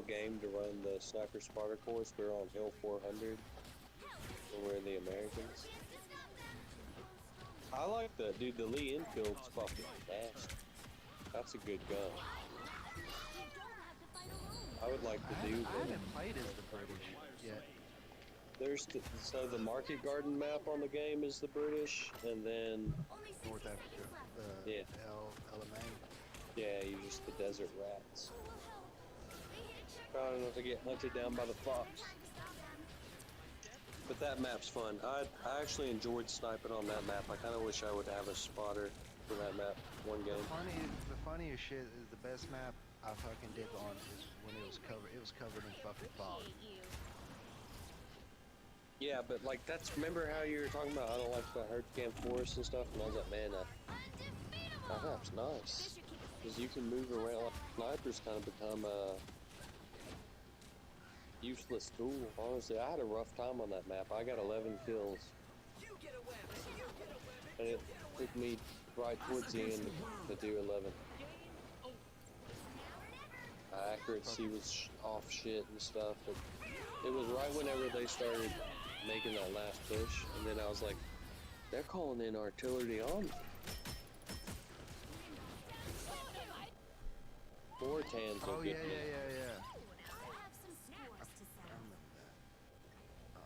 game to run the Sniper Sparta course. We were on Hill 400, and we're the Americans. I like the Lee Infield's fucking fast. That's a good gun. You don't have to fight alone. I would like to I do. haven't played as the British yet. There's so the Market Garden map on the game is the British, and then Only 60 North seconds Africa, left. the Yeah. LMA. yeah, you just the desert rats. Who will help? They hit checkpoint. Trying not to get hunted down by the fox. Time to stop them. But that map's fun. I actually enjoyed sniping on that map. I kind of wish I would have a spotter for that map one game. The funniest shit is the best map I fucking did on is when it was covered in fucking fog. Yeah, but like remember how you were talking about I don't like the JCamp forest and stuff, and I was like, man, that map's nice because you can move around. Like, snipers kind of become a useless tool. Honestly, I had a rough time on that map. I got 11 kills, and it took me right towards the end to do 11. My accuracy was off shit and stuff, but it was right whenever they started making that last push, and then I was like, they're calling in artillery on me. More tans Oh will yeah, get me. yeah. I have some scores to settle.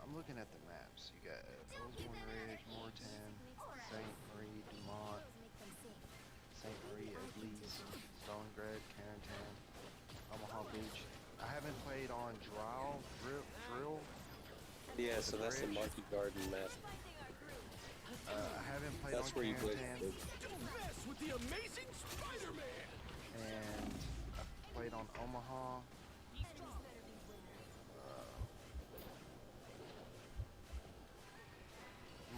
I'm looking at the maps. You got Ellsworth Ridge, Moortown, St. Marie, Dumont, St. Marie, Eglise, Stalingrad, Carentan, Omaha Beach. I haven't played on Drill. Yeah, so that's the Market Garden map. I haven't played That's on where you play. Carentan, Don't mess with the amazing Spider-Man. and I've played on Omaha.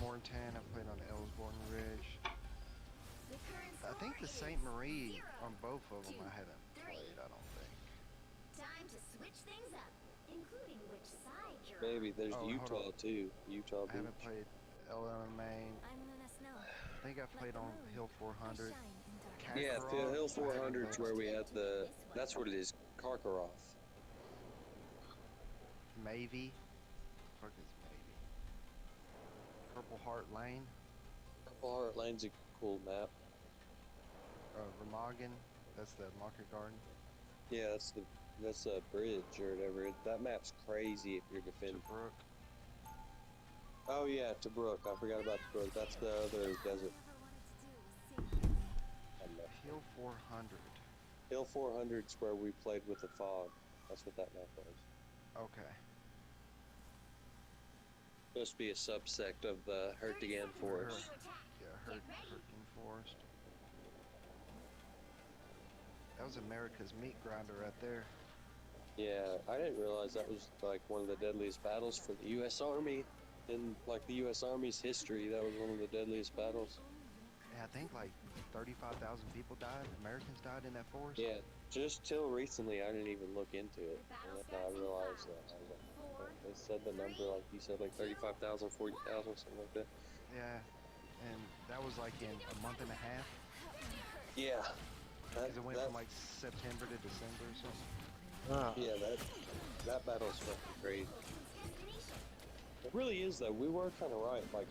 Moortown, I played on Ellsworth Ridge. I think the St. Marie on both of them I haven't played, I don't think. Time to switch things up, including which side you're Maybe there's Oh, hold Utah on. too. Utah I haven't Beach. played LMA. I'm Luna Snow. I think I've played on Hill 400. Yeah, Kakarot, Hill I haven't 400's played. where we had the. That's what it is. Karkaroff. Mavie. Fuck is Mavie? Purple Heart Lane. Purple Heart Lane's a cool map. Remagen. That's the Market Garden. Yeah, that's a bridge or whatever. That map's crazy if you're defending. Tobruk. Oh yeah, Tobruk. I forgot about Tobruk. That's the other desert. Hill 400. Hill 400's where we played with the fog. That's what that map was. Okay. Supposed to be a subsect of the Hertigan Forest. Yeah, Hurtgen Forest. That was America's meat grinder right there. Yeah, I didn't realize that was like one of the deadliest battles for the U.S. Army. In like the U.S. Army's history, that was one of the deadliest battles. Yeah, I think like 35,000 people died. Americans died in that forest. Yeah, just till recently, I didn't even look into it. And then I realized that. I was like, oh, they said the number, like you said, like 35,000, 40,000, something like that. Yeah, and that was like in a month and a half. Yeah. Because it went from like September to December or something. Yeah, that battle's fucking crazy. It really is though. We were kind of right. Like,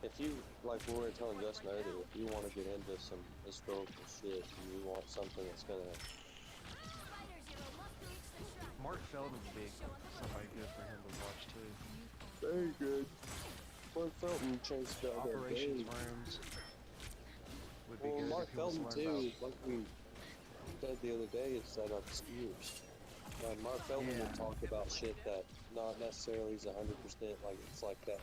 if you like we were telling Justin earlier, if you want to get into some historical shit, and you want something that's gonna. Mark Feldman would be somebody good for him to watch too. Very good. Mark Felton chased out that Operations game. rooms would be Well, good. Mark if he wants to Felton learn too. Like we said the other day, is set up skiers. Mark Feldman Yeah. would talk about shit that not necessarily is 100%. Like it's like that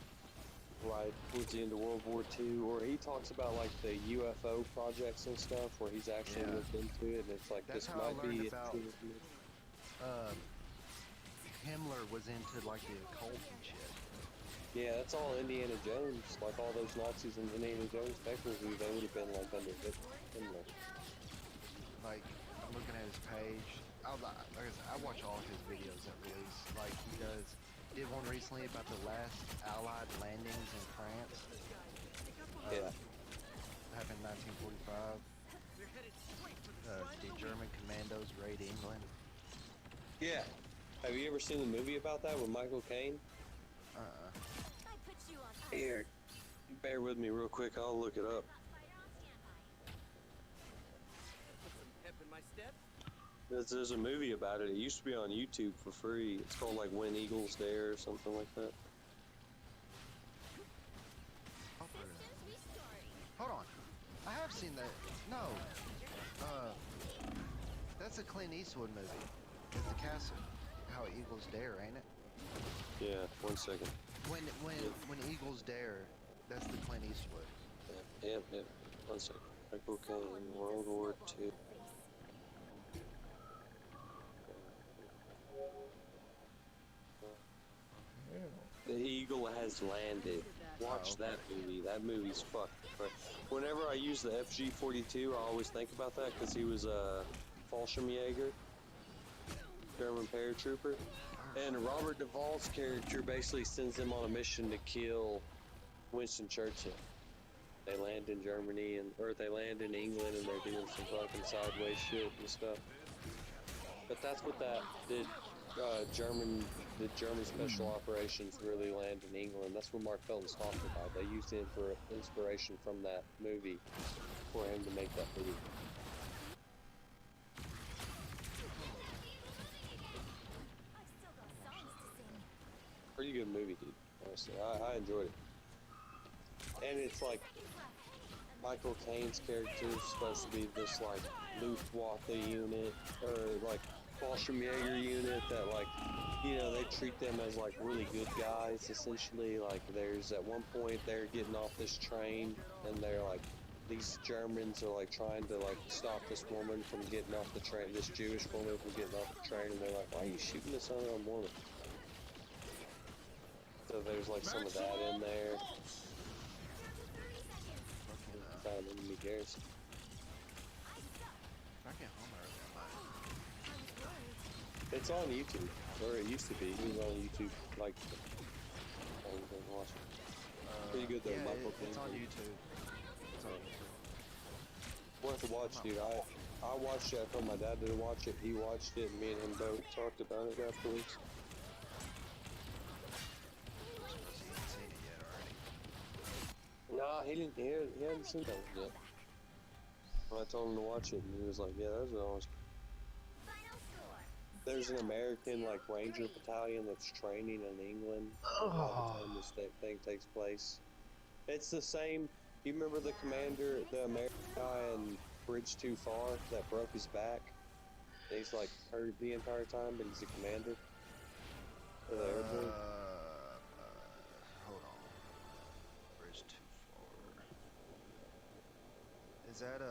right towards the end of World War II, or he talks about like the UFO projects and stuff where he's actually Yeah. looked into it, and it's like That's this how I might learned be. about- Himmler was into like the occult and shit. Yeah, that's all Indiana Jones. Like all those Nazis in Indiana Jones, technically they would have been like under Himmler. Like I'm looking at his page. Like I said, I watch all his videos that release. Like he did one recently about the last Allied landings in France. Yeah. Happened in 1945. The German commandos raid England. Yeah. Have you ever seen the movie about that with Michael Caine? I put you on ice. Here, bear with me real quick. I'll look it up. There's a movie about it. It used to be on YouTube for free. It's called like When Eagles Dare or something like that. I'll put it in. Hold on. I have seen that. No. That's a Clint Eastwood movie. With the castle. How Eagles Dare, ain't it? Yeah, 1 second. When Eagles Dare, that's the Clint Eastwood. Yep. 1 second. Okay, in World War II. The eagle has landed. Watch that movie. That movie's fucking great. Whenever I use the FG-42, I always think about that because he was a Fallschirmjäger, German paratrooper. And Robert Duvall's character basically sends him on a mission to kill Winston Churchill. They land in Germany or they land in England and they're doing some fucking sideways shit and stuff. But that's what that did. The German special operations really land in England. That's what Mark Felton's talking about. They used it for inspiration from that movie for him to make that movie. Pretty good movie, dude. Honestly, I enjoyed it. And it's like Michael Caine's character is supposed to be this like Luftwaffe unit or like Fallschirmjäger unit that like, you know, they treat them as like really good guys essentially. Like there's at one point they're getting off this train and they're like, these Germans are like trying to like stop this woman from getting off the train, this Jewish woman from getting off the train, and they're like, why are you shooting this unarmed woman? So there's like some of that in there. Found enemy garrison. It's on YouTube, or it used to be. It was on YouTube, like, I was gonna watch it. Pretty good though, Yeah, Michael it's on Caine. YouTube. It's on YouTube. Worth a watch, dude. I watched it. I told my dad to watch it. He watched it, and me and him both talked about it afterwards. He hasn't seen it yet already. Nah, he didn't. He hadn't seen that one yet. I told him to watch it, and he was like, "Yeah, that's what I was." There's an American like Ranger battalion that's training in England by the time this thing takes place. It's the same. You remember the commander, the American guy in Bridge Too Far that broke his back? He's like hurt the entire time, but he's a commander for the airborne. Hold on. Bridge Too Far. Is that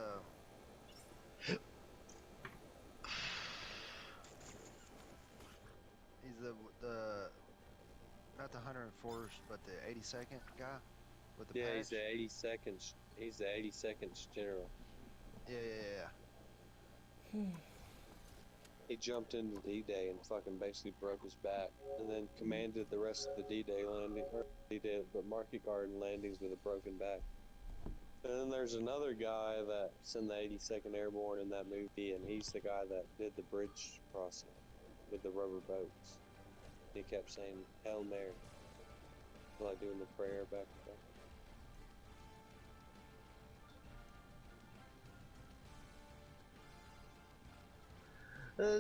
He's the not the 104th, but the 82nd guy with the Yeah, patch? he's the 82nd. He's the 82nd general. Yeah. He jumped into D-Day and fucking basically broke his back, and then commanded the rest of the D-Day landing, or D-Day, but Market Garden landings with a broken back. And then there's another guy that's in the 82nd Airborne in that movie, and he's the guy that did the bridge crossing with the rubber boats. He kept saying Hail Mary, like doing the prayer back and forth.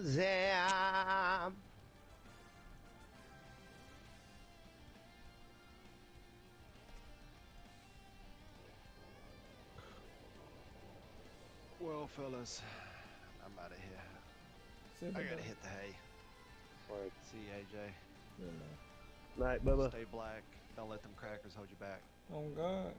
Zam. Well, fellas, I'm out of here. I gotta hit the hay. Alright. See you, AJ. Night, Bubba. Stay black. Don't let them crackers hold you back. Oh God.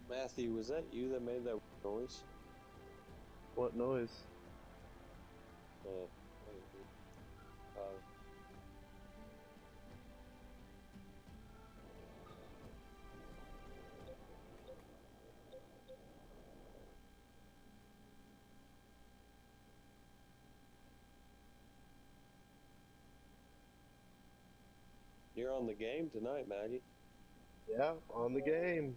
Matthew, was that you that made that noise? What noise? You're on the game tonight, Maggie. Yeah, on the game.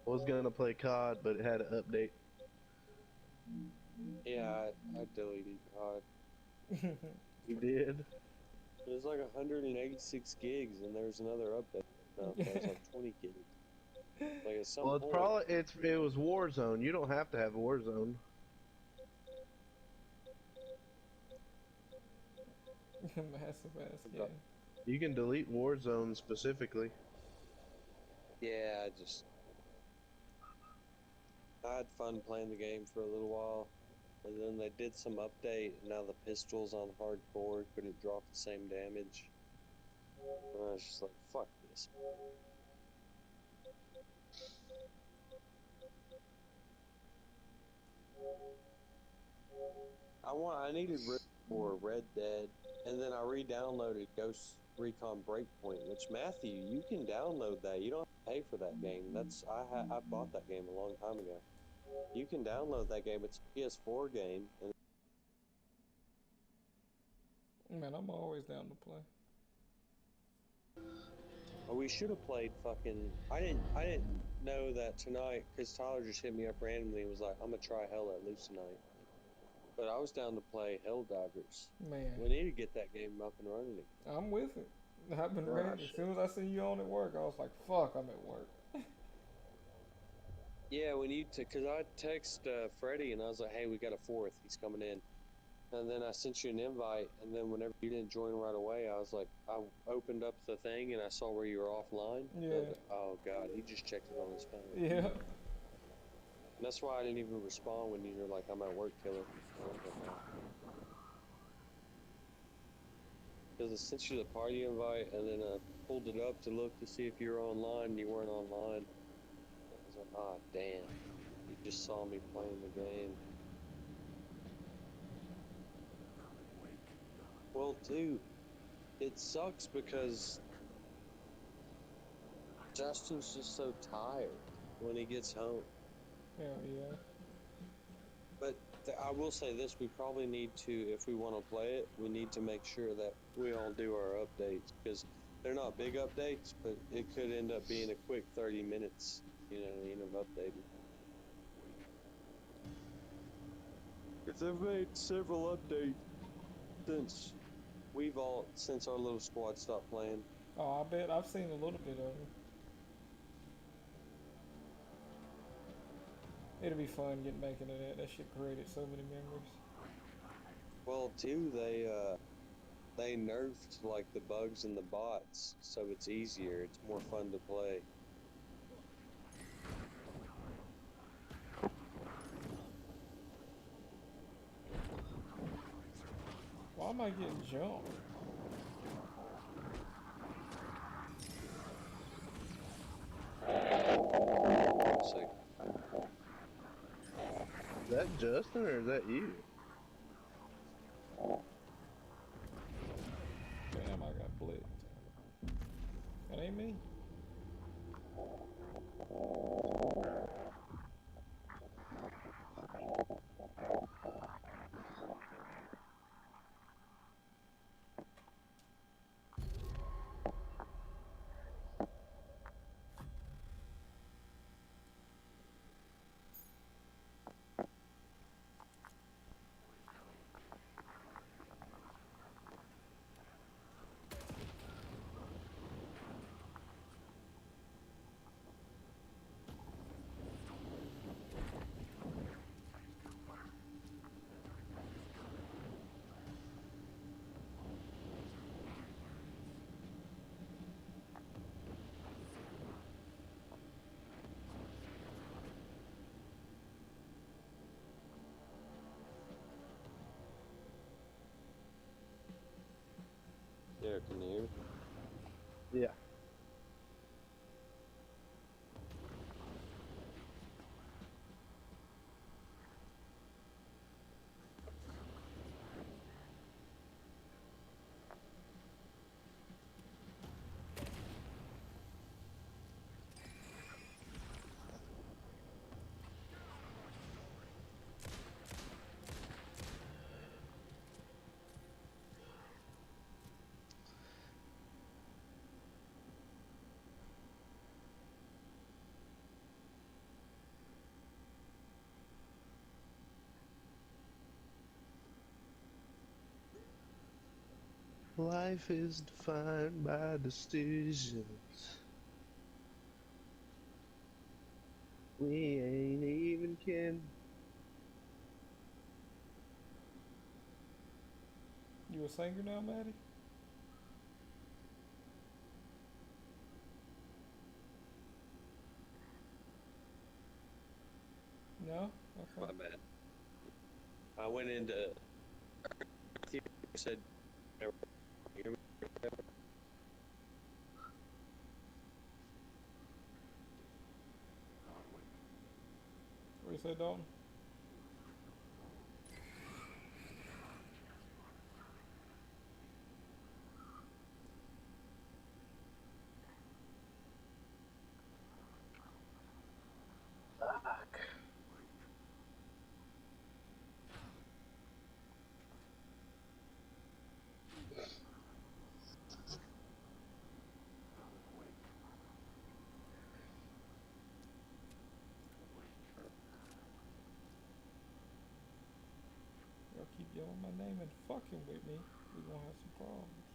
I was gonna play COD, but it had an update. Yeah, I deleted COD. You did? There's like 186 gigs, and there's another update. No, there's like 20 gigs. Like at some Well, it's point, probably it was Warzone. You don't have to have Warzone. Massive ass game. You can delete Warzone specifically. yeah, I had fun playing the game for a little while, and then they did some update, and now the pistols on hardcore couldn't drop the same damage. And I was just like, fuck this. I needed for Red Dead, and then I re-downloaded Ghost Recon Breakpoint, which Matthew, you can download that. You don't have to pay for that game. I bought that game a long time ago. You can download that game. It's a PS4 game. And Man, I'm always down to play. we should have played fucking. I didn't know that tonight because Tyler just hit me up randomly and was like, "I'm gonna try Hell at Loose tonight." But I was down to play Helldivers. Man, We need to get that game up and running again. I'm with it. I've been ready. As soon as I see you on at work, I was like, fuck, I'm at work. Yeah, we need to, because I text Freddie and I was like, hey, we got a fourth. He's coming in. And then I sent you an invite, and then whenever you didn't join right away, I was like, I opened up the thing and I saw where you were offline. Yeah. I was like, oh, God, he just checked it on his phone. Yeah. And that's why I didn't even respond when you were like, I'm at work, killer. Because I sent you the party invite, and then I pulled it up to look to see if you were online, and you weren't online. I was like, ah, damn. You just saw me playing the game. Well, dude, it sucks because Justin's just so tired when he gets home. Hell yeah. But I will say this, we probably need to, if we want to play it, we need to make sure that we all do our updates, because they're not big updates, but it could end up being a quick 30 minutes, you know what I mean, of updating. Because they've made several updates since our little squad stopped playing. Oh, I bet I've seen a little bit of it. It'll be fun getting back into that. That shit created so many memories. Well, too, they nerfed like the bugs and the bots, so it's easier. It's more fun to play. Why am I getting jumped? Is that Justin or is that you? Damn, I got blitzed. That ain't me. There, can you hear me? Yeah. Life is defined by decisions. We ain't even kin. You a singer now, Maddie? No? My Okay. bad. I went into. Said. What you say, Dalton? Y'all keep yelling my name and fucking with me, we gonna have some problems.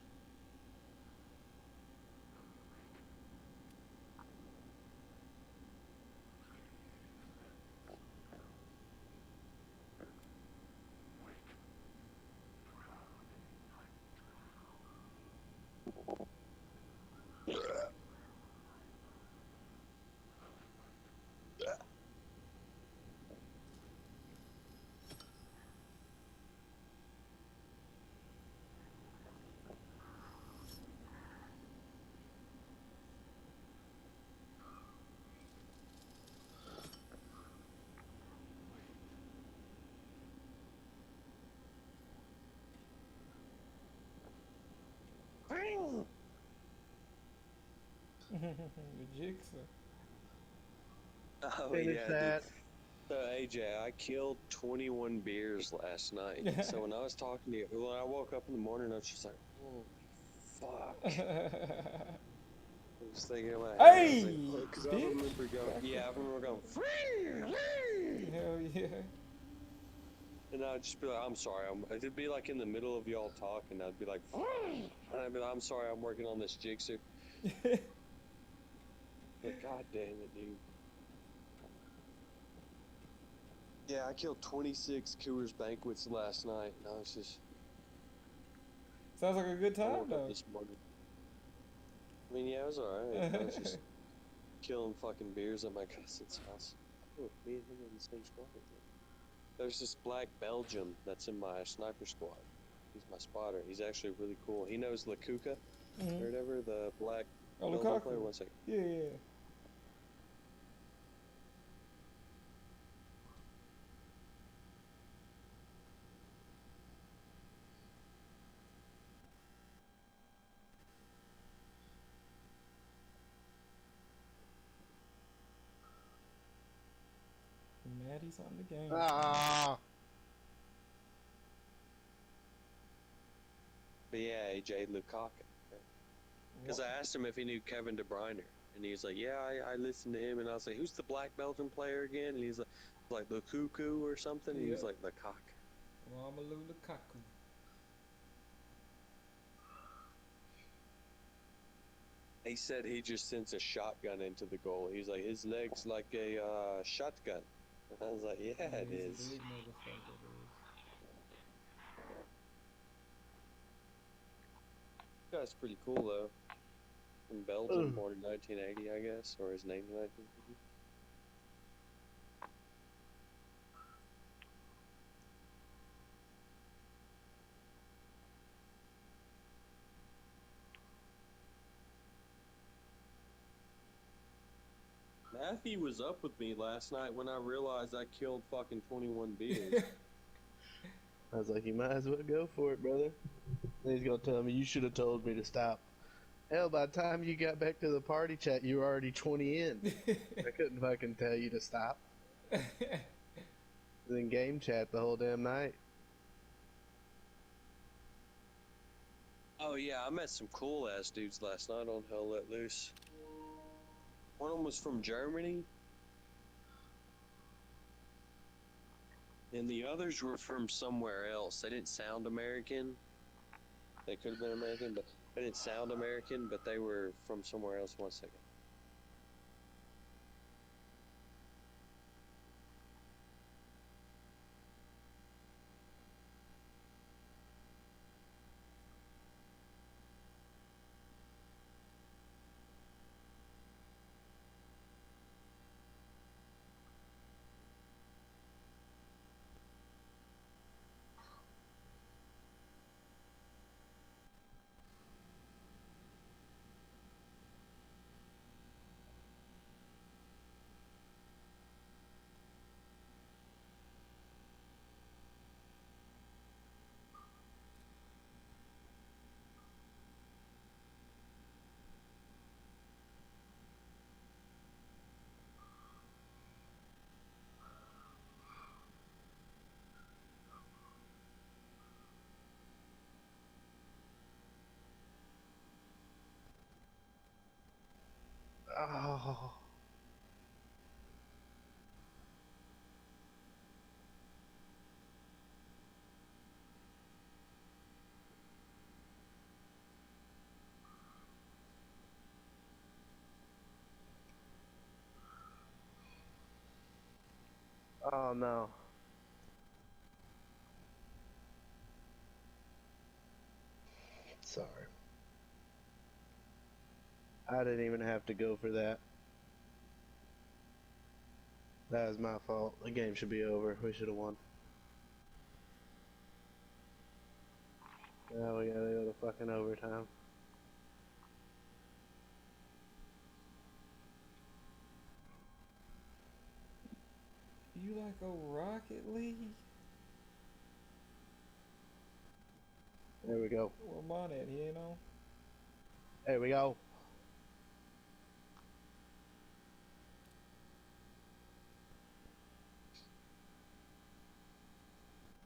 The jigsaw. Oh Finish yeah, dude. that. So AJ, I killed 21 beers last night. So when I was talking to you, when I woke up in the morning, I was just like, "Holy fuck!" I was thinking in my head, I was like, Hey, "Oh," because I bitch! remember going, yeah, I remember going, "Free!" Hell yeah. And I'd just be like, "I'm sorry." It'd be like in the middle of y'all talking, I'd be like, "Free!" And I'd be like, "I'm sorry, I'm working on this jigsaw." But god damn it, dude. Yeah, I killed 26 Coors Banquets last night, and I was just, Sounds like a good I time woke up though. this morning. I mean, yeah, it was alright. I was just killing fucking beers at my cousin's house. Oh, me and him are in the same squad. There's this black Belgium that's in my sniper squad. He's my spotter. He's actually really cool. He knows Lakuka or whatever, the black Oh, Belgian player. Lukaku. One second. Yeah, yeah. Maddie's on the game. Ah. But yeah, AJ Lukaku. Because I asked him if he knew Kevin De Bruyne, and he's like, "Yeah, I listened to him." And I was like, "Who's the black Belgian player again?" And he's like Lukaku or something. And he was Yeah. like Lukaku. Romelu Lukaku. He said he just sends a shotgun into the goal. He's like, his leg's like a shotgun. And I was like, yeah, it He's is. a big motherfucker, dude. This guy's pretty cool though. From Belgium, born in 1980, I guess, or his name's 1980. Matthew was up with me last night when I realized I killed fucking 21 beers. I was like, you might as well go for it, brother. And he's gonna tell me you should have told me to stop. Hell, by the time you got back to the party chat, you were already 20 in. I couldn't fucking tell you to stop. In game chat the whole damn night. Oh yeah, I met some cool ass dudes last night on Hell Let Loose. One of them was from Germany, and the others were from somewhere else. They didn't sound American. They could have been American, but they didn't sound American, but they were from somewhere else. 1 second. Oh. Oh no. Sorry. I didn't even have to go for that. That was my fault. The game should be over. We should have won. Now we gotta go to fucking overtime. You like a Rocket League? There we go. Where mine at? He ain't on. There we go.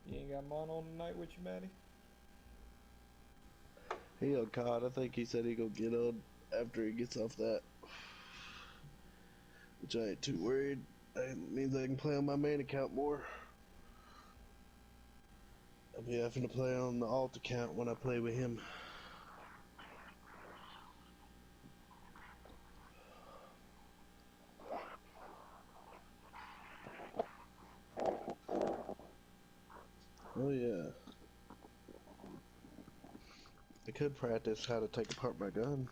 You ain't got mine on tonight with you, Maddie? He on COD. I think he said he gonna get on after he gets off that. Which I ain't too worried. That means I can play on my main account more. I'll be having to play on the alt account when I play with him. Oh yeah. I could practice how to take apart my gun.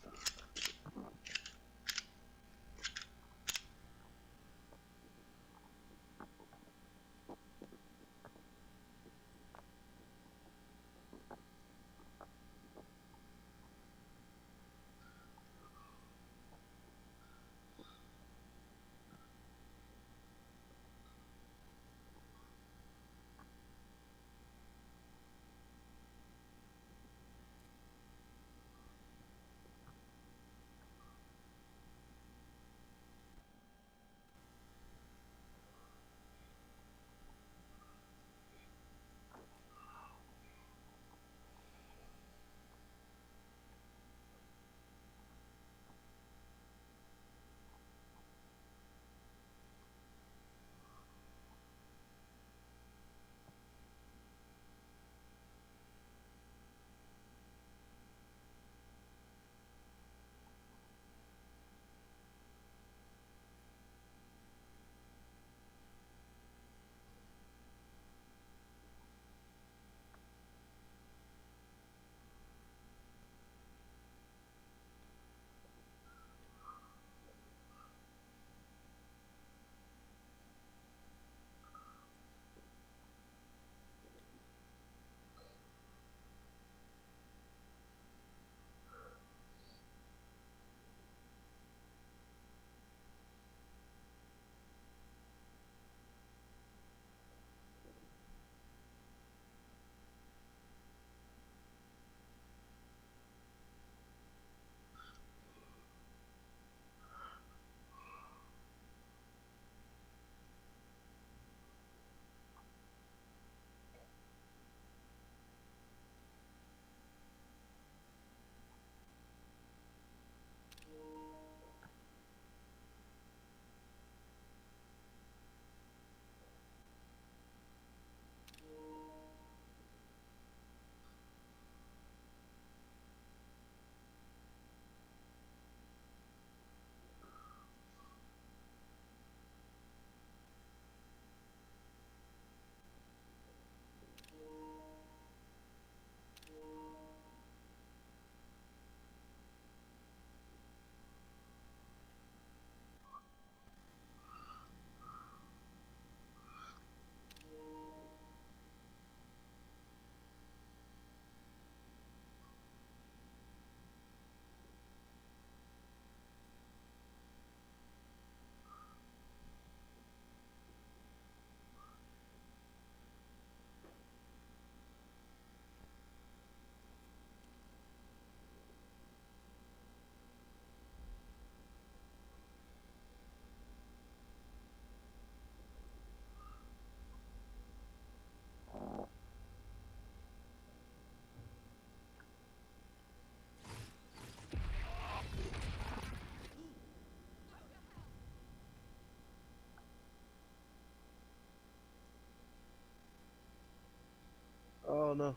no.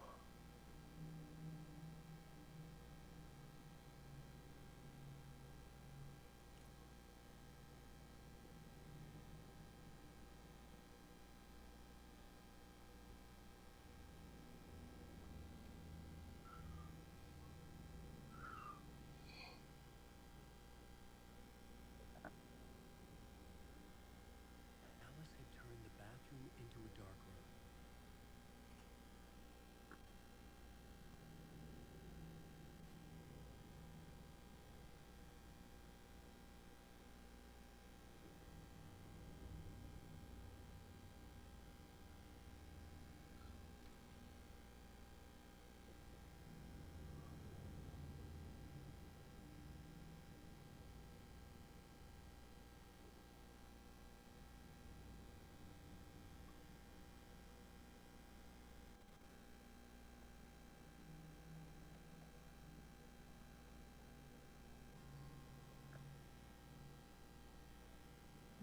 Alice had turned the bathroom into a dark room.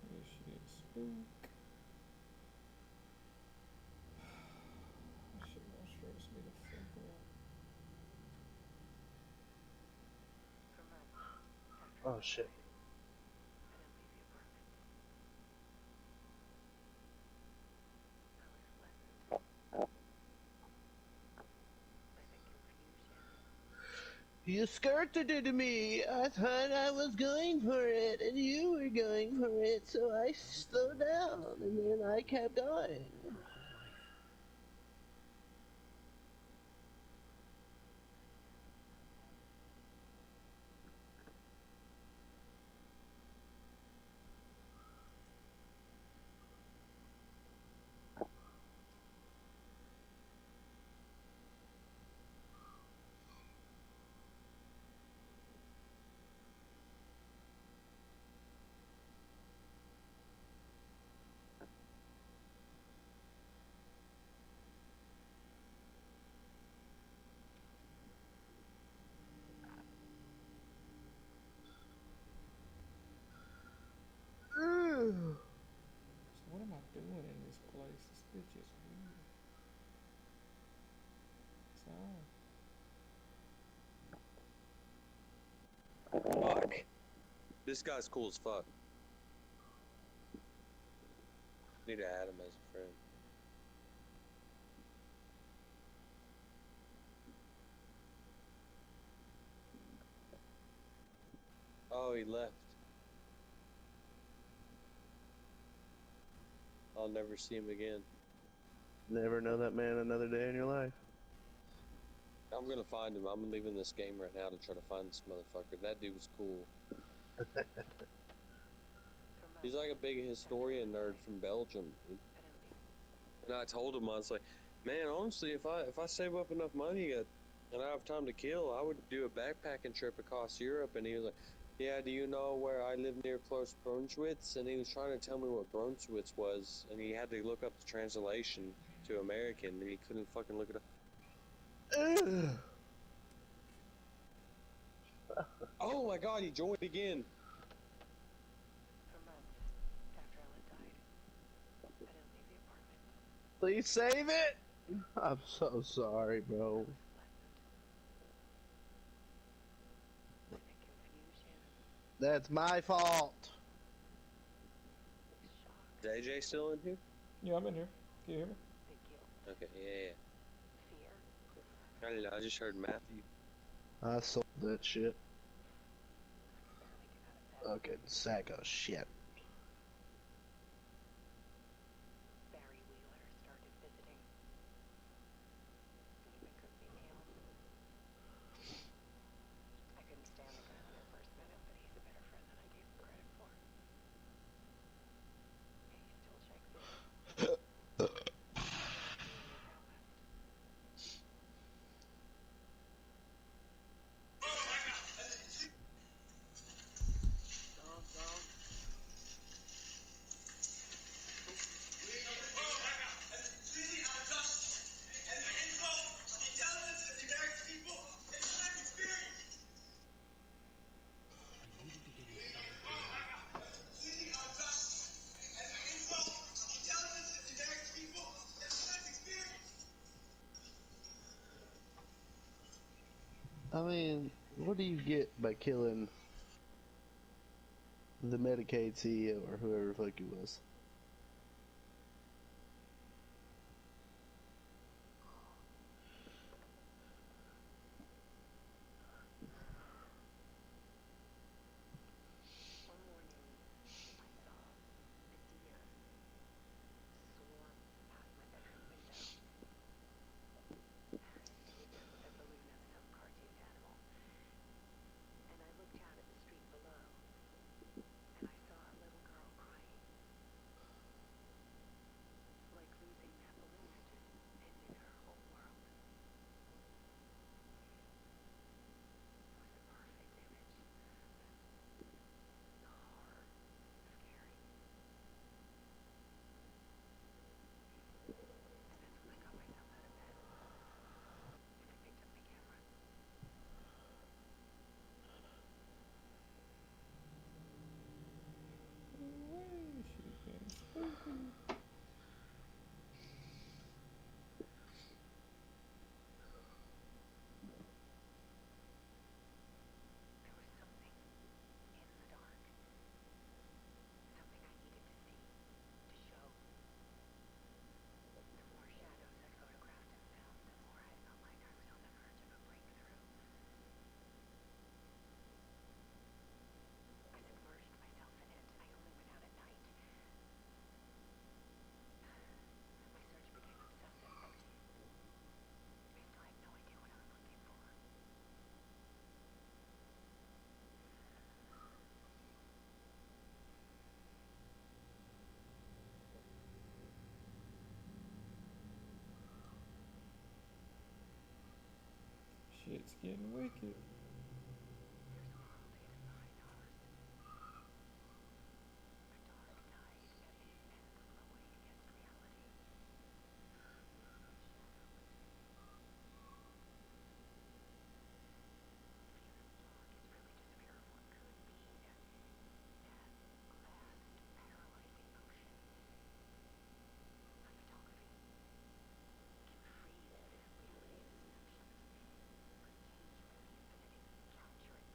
This shit is spook. That shit gonna stress me the fuck out. Oh shit. You skirted it to me. I thought I was going for it, and you were going for it, so I slowed down, and then I kept going. Her whole life. So what am I doing in this place? This bitch is weird. So Fuck. This guy's cool as fuck. Need to add him as a friend. Oh, he left. I'll never see him again. Never know that man another day in your life. I'm gonna find him. I'm leaving this game right now to try to find this motherfucker. That dude was cool. He's like a big historian nerd from Belgium. And I told him, I was like, man, honestly, if I save up enough money and I have time to kill, I would do a backpacking trip across Europe. And he was like, yeah, do you know where I live near close Brunswick? And he was trying to tell me what Brunswick was, and he had to look up the translation to American, and he couldn't fucking look it up. Oh my god, he joined again. Please save it! I'm so sorry, bro. That's my fault. Is AJ still in here? yeah, I'm in here. Can you hear me? Okay, yeah. I don't know, I just heard Matthew. I sold that shit. Okay, sack of shit. What do you get by killing the Medicaid CEO or whoever the fuck he was? One morning, I saw Medea swarm past my bedroom window. It was a balloon of some cartoon animal. And I looked out at the street below, and I saw a little girl crying. Like losing that balloon had just ended her whole world. It was a perfect image. The horror, scary. And that's when I got myself out of bed. And I picked up my camera. Why is she getting spooky? There was something in the dark. Something I needed to see, to show. The more shadows I photographed and filmed, the more I felt like I was on the verge of a breakthrough. I submerged myself in it. I only went out at night. My search became obsessive, but I still had no idea what I was looking for. Shit's getting wicked. There's a world hidden behind ours. A dark tide ebbing and flowing against reality. Fear of the dark is really just fear of what could be. That last paralyzing motion. My photography can freeze reality in a snapshot.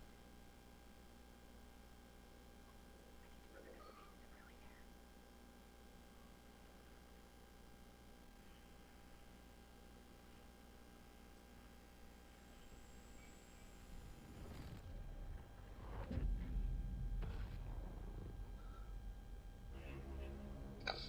Or engage with the infinity, capture it. I need to prove that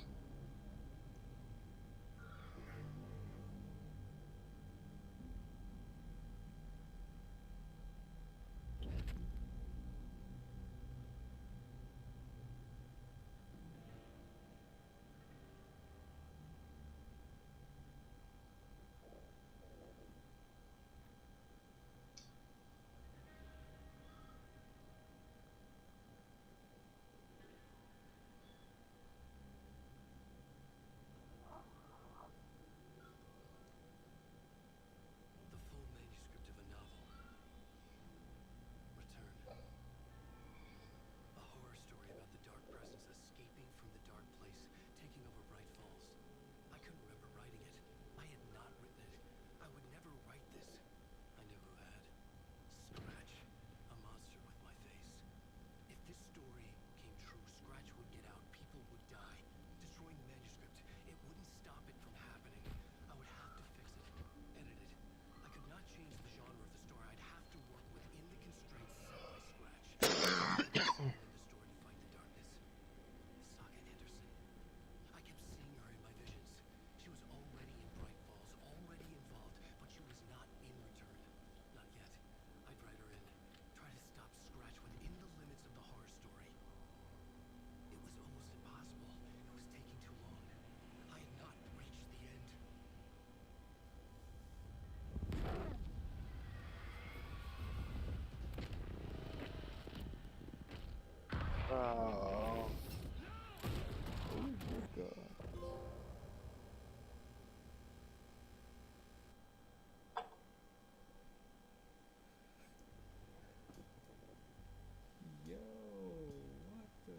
space is really there. The full manuscript of a novel. Return. A horror story about the dark presence escaping from the dark place, taking over Bright Falls. I couldn't remember writing it. I had not written it. I would never write this. I knew who had. Scratch. A monster with my face. If this story came true, Scratch would get out, people would die. Destroying the manuscript, it wouldn't stop it from happening. I would have to fix it, edit it. I could not change the genre of the story. I'd have to work within the constraints set by Scratch. Someone in the story to fight the darkness. Saga Anderson. I kept seeing her in my visions. She was already in Bright Falls, already involved, but she was not in Return. Not yet. I'd write her in. Try to stop Scratch within the limits of the horror story. It was almost impossible. It was taking too long. I had not reached the end. Oh. Oh god. Yo, what the?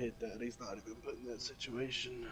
hate that. He's not even put in that situation.